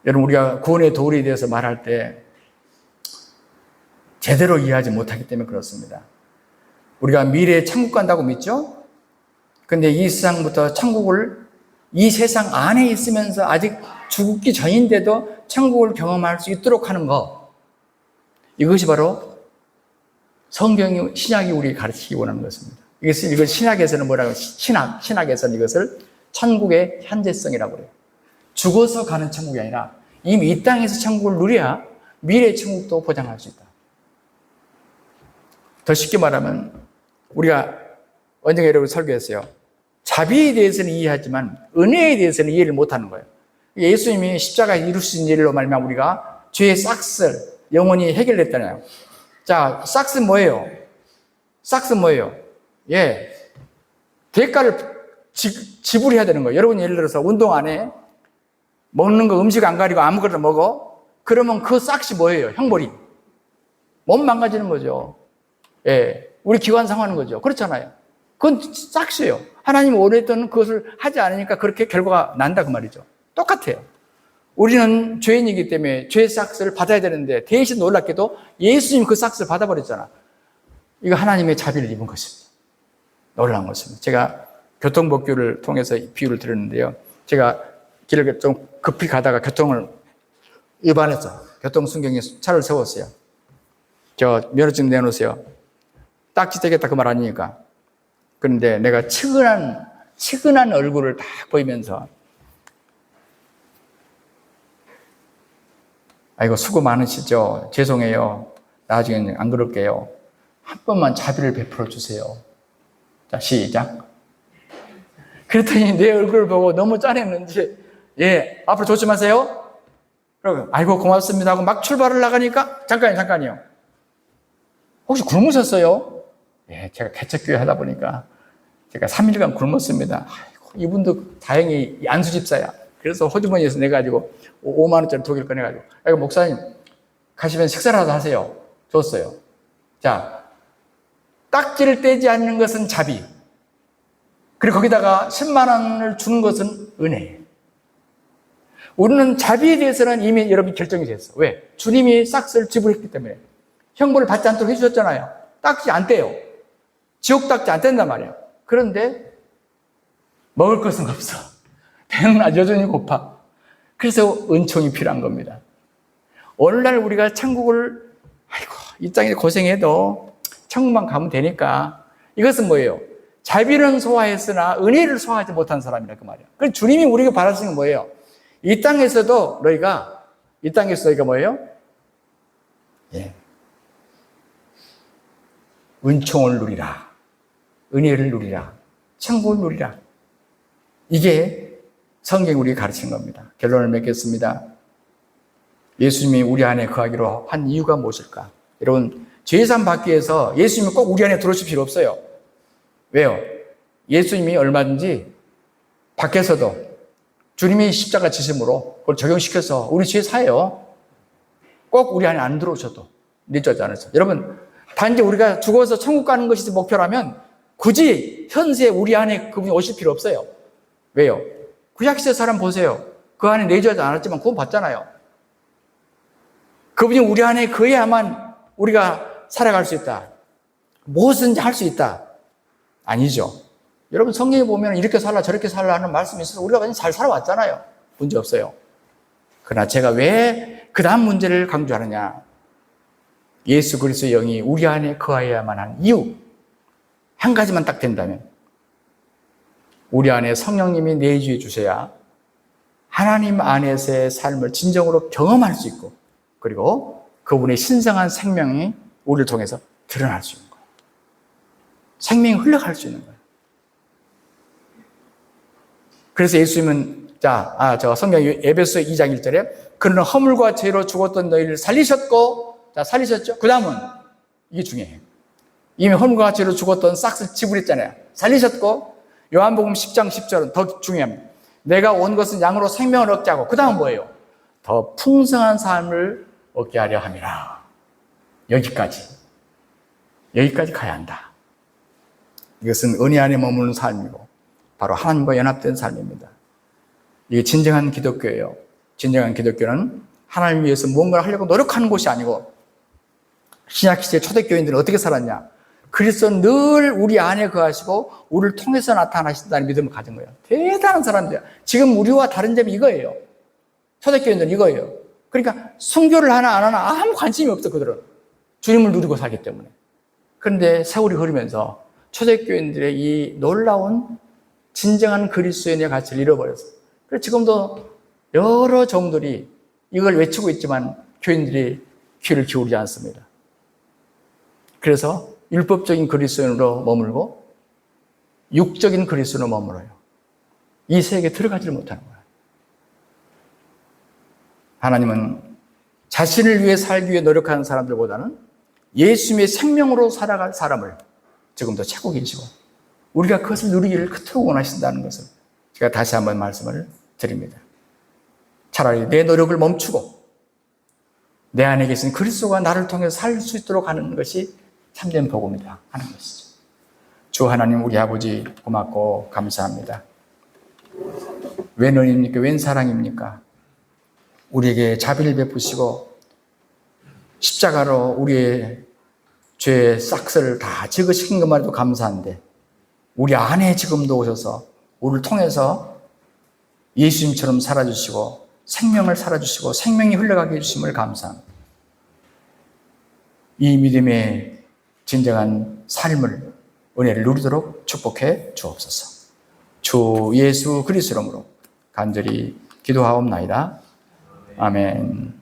Speaker 1: 여러분, 우리가 구원의 도리에 대해서 말할 때 제대로 이해하지 못하기 때문에 그렇습니다. 우리가 미래에 천국 간다고 믿죠? 근데 이 세상부터 이 세상 안에 있으면서 아직 죽기 전인데도 천국을 경험할 수 있도록 하는 것. 이것이 바로 신약이 우리에게 가르치기 원하는 것입니다. 이걸 신학에서는 뭐라고 해요? 신학에서는 이것을 천국의 현재성이라고 해요. 죽어서 가는 천국이 아니라 이미 이 땅에서 천국을 누려야 미래의 천국도 보장할 수 있다. 더 쉽게 말하면 우리가 언젠가 여러분 설교했어요. 자비에 대해서는 이해하지만 은혜에 대해서는 이해를 못하는 거예요. 예수님이 십자가에 이루신 일로 말미암아 우리가 죄의 싹을 영원히 해결했잖아요. 자, 싹은 뭐예요? 싹은 뭐예요? 대가를 지불해야 되는 거예요. 여러분 예를 들어서 운동 안 해. 먹는 거 음식 안 가리고 아무거나 먹어. 그러면 그 싹이 뭐예요? 형벌이. 몸 망가지는 거죠. 우리 기관 상하는 거죠. 그렇잖아요. 그건 싹이에요. 하나님이 원했던 그것을 하지 않으니까 그렇게 결과가 난다 그 말이죠. 똑같아요. 우리는 죄인이기 때문에 죄의 싹을 받아야 되는데 대신 놀랍게도 예수님이 그 싹을 받아버렸잖아. 이거 하나님의 자비를 입은 것입니다. 놀라운 것입니다. 제가 교통법규를 통해서 비유를 드렸는데요. 제가 길을 좀 급히 가다가 교통을 위반해서 교통순경에 차를 세웠어요. 저 면허증 내놓으세요. 딱지 떼겠다 그 말 아니니까. 그런데 내가 측은한 얼굴을 딱 보이면서 아이고 수고 많으시죠. 죄송해요. 나중에는 안 그럴게요. 한 번만 자비를 베풀어 주세요. 자, 시작. 그랬더니 내 얼굴을 보고 너무 짠했는지 앞으로 조심하세요. 그러고 아이고 고맙습니다 하고 막 출발을 나가니까 잠깐이요. 혹시 굶으셨어요? 제가 개척교회 하다 보니까 제가 3일간 굶었습니다. 아이고, 이분도 다행히 안수 집사야. 그래서 호주머니에서 내가지고 5만 원짜리 2개를 꺼내가지고, 아이고, 목사님, 가시면 식사라도 하세요. 줬어요. 자, 딱지를 떼지 않는 것은 자비. 그리고 거기다가 10만 원을 주는 것은 은혜예요. 우리는 자비에 대해서는 이미 여러분이 결정이 됐어. 왜? 주님이 싹스를 지불했기 때문에. 형벌을 받지 않도록 해주셨잖아요. 딱지 안 떼요. 지옥 딱지 안 뗀단 말이에요. 그런데 먹을 것은 없어. 배는 여전히 고파. 그래서 은총이 필요한 겁니다. 오늘날 우리가 천국을, 아이고, 이 땅에 고생해도 천국만 가면 되니까. 이것은 뭐예요? 자비는 소화했으나 은혜를 소화하지 못한 사람이라 그 말이에요. 그래서 주님이 우리가 바라시는 건 뭐예요? 이 땅에서도 너희가 뭐예요? 예. 은총을 누리라. 은혜를 누리라. 천국을 누리라. 이게 성경이 우리에게 가르치는 겁니다. 결론을 맺겠습니다. 예수님이 우리 안에 거하기로 한 이유가 무엇일까? 여러분, 죄산 받기 위해서 예수님이 꼭 우리 안에 들어오실 필요 없어요. 왜요? 예수님이 얼마든지 밖에서도 주님이 십자가 지심으로 그걸 적용시켜서 우리 죄 사해요. 꼭 우리 안에 안 들어오셔도 늦어지 않아서. 여러분, 단지 우리가 죽어서 천국 가는 것이 목표라면 굳이 현세 우리 안에 그분이 오실 필요 없어요. 왜요? 구약시대 사람 보세요. 그 안에 내주하지 않았지만 구원 받잖아요. 그분이 우리 안에 거해야만 우리가 살아갈 수 있다. 무엇인지 할 수 있다. 아니죠. 여러분 성경에 보면 이렇게 살라 저렇게 살라 하는 말씀이 있어서 우리가 완전 잘 살아왔잖아요. 문제 없어요. 그러나 제가 왜 그 다음 문제를 강조하느냐. 예수 그리스도의 영이 우리 안에 거해야만 한 이유. 한 가지만 딱 된다면 우리 안에 성령님이 내주해 주셔야 하나님 안에서의 삶을 진정으로 경험할 수 있고 그리고 그분의 신성한 생명이 우리를 통해서 드러날 수 있는 거예요. 생명이 흘러갈 수 있는 거예요. 그래서 예수님은 성경 에베소 2장 1절에 그는 허물과 죄로 죽었던 너희를 살리셨고 살리셨죠? 그 다음은 이게 중요해요. 이미 허물과 죄로 죽었던 싹스 지불했잖아요. 살리셨고 요한복음 10장 10절은 더 중요합니다. 내가 온 것은 양으로 생명을 얻게 하고 그 다음 뭐예요? 더 풍성한 삶을 얻게 하려 함이라. 여기까지 가야 한다. 이것은 은혜 안에 머무는 삶이고 바로 하나님과 연합된 삶입니다. 이게 진정한 기독교예요. 진정한 기독교는 하나님을 위해서 무언가를 하려고 노력하는 것이 아니고 신약시대 초대교인들은 어떻게 살았냐? 그리스도는 늘 우리 안에 거하시고 우리를 통해서 나타나신다는 믿음을 가진 거예요. 대단한 사람들이야. 지금 우리와 다른 점이 이거예요. 초대교인들은 이거예요. 그러니까 순교를 하나 안 하나 아무 관심이 없어 그들은. 주님을 누리고 살기 때문에. 그런데 세월이 흐르면서 초대교인들의 이 놀라운 진정한 그리스도인의 가치를 잃어버렸어요. 그래서 지금도 여러 종들이 이걸 외치고 있지만 교인들이 귀를 기울이지 않습니다. 그래서 율법적인 그리스도인으로 머물고 육적인 그리스도인으로 머물러요. 이 세계에 들어가지를 못하는 거예요. 하나님은 자신을 위해 살기 위해 노력하는 사람들보다는 예수님의 생명으로 살아갈 사람을 지금도 찾고 계시고 우리가 그것을 누리기를 그토록 원하신다는 것을 제가 다시 한번 말씀을 드립니다. 차라리 내 노력을 멈추고 내 안에 계신 그리스도가 나를 통해서 살 수 있도록 하는 것이 참된 복음이다 하는 것이죠. 주 하나님 우리 아버지 고맙고 감사합니다. 웬 은입니까? 웬 사랑입니까? 우리에게 자비를 베푸시고 십자가로 우리의 죄의 싹스를 다 제거시킨 것만 해도 감사한데 우리 안에 지금도 오셔서 우리를 통해서 예수님처럼 살아주시고 생명을 살아주시고 생명이 흘러가게 해주심을 감사합니다. 이 믿음의 진정한 삶을 은혜를 누리도록 축복해 주옵소서. 주 예수 그리스도 이름으로 간절히 기도하옵나이다. 아멘.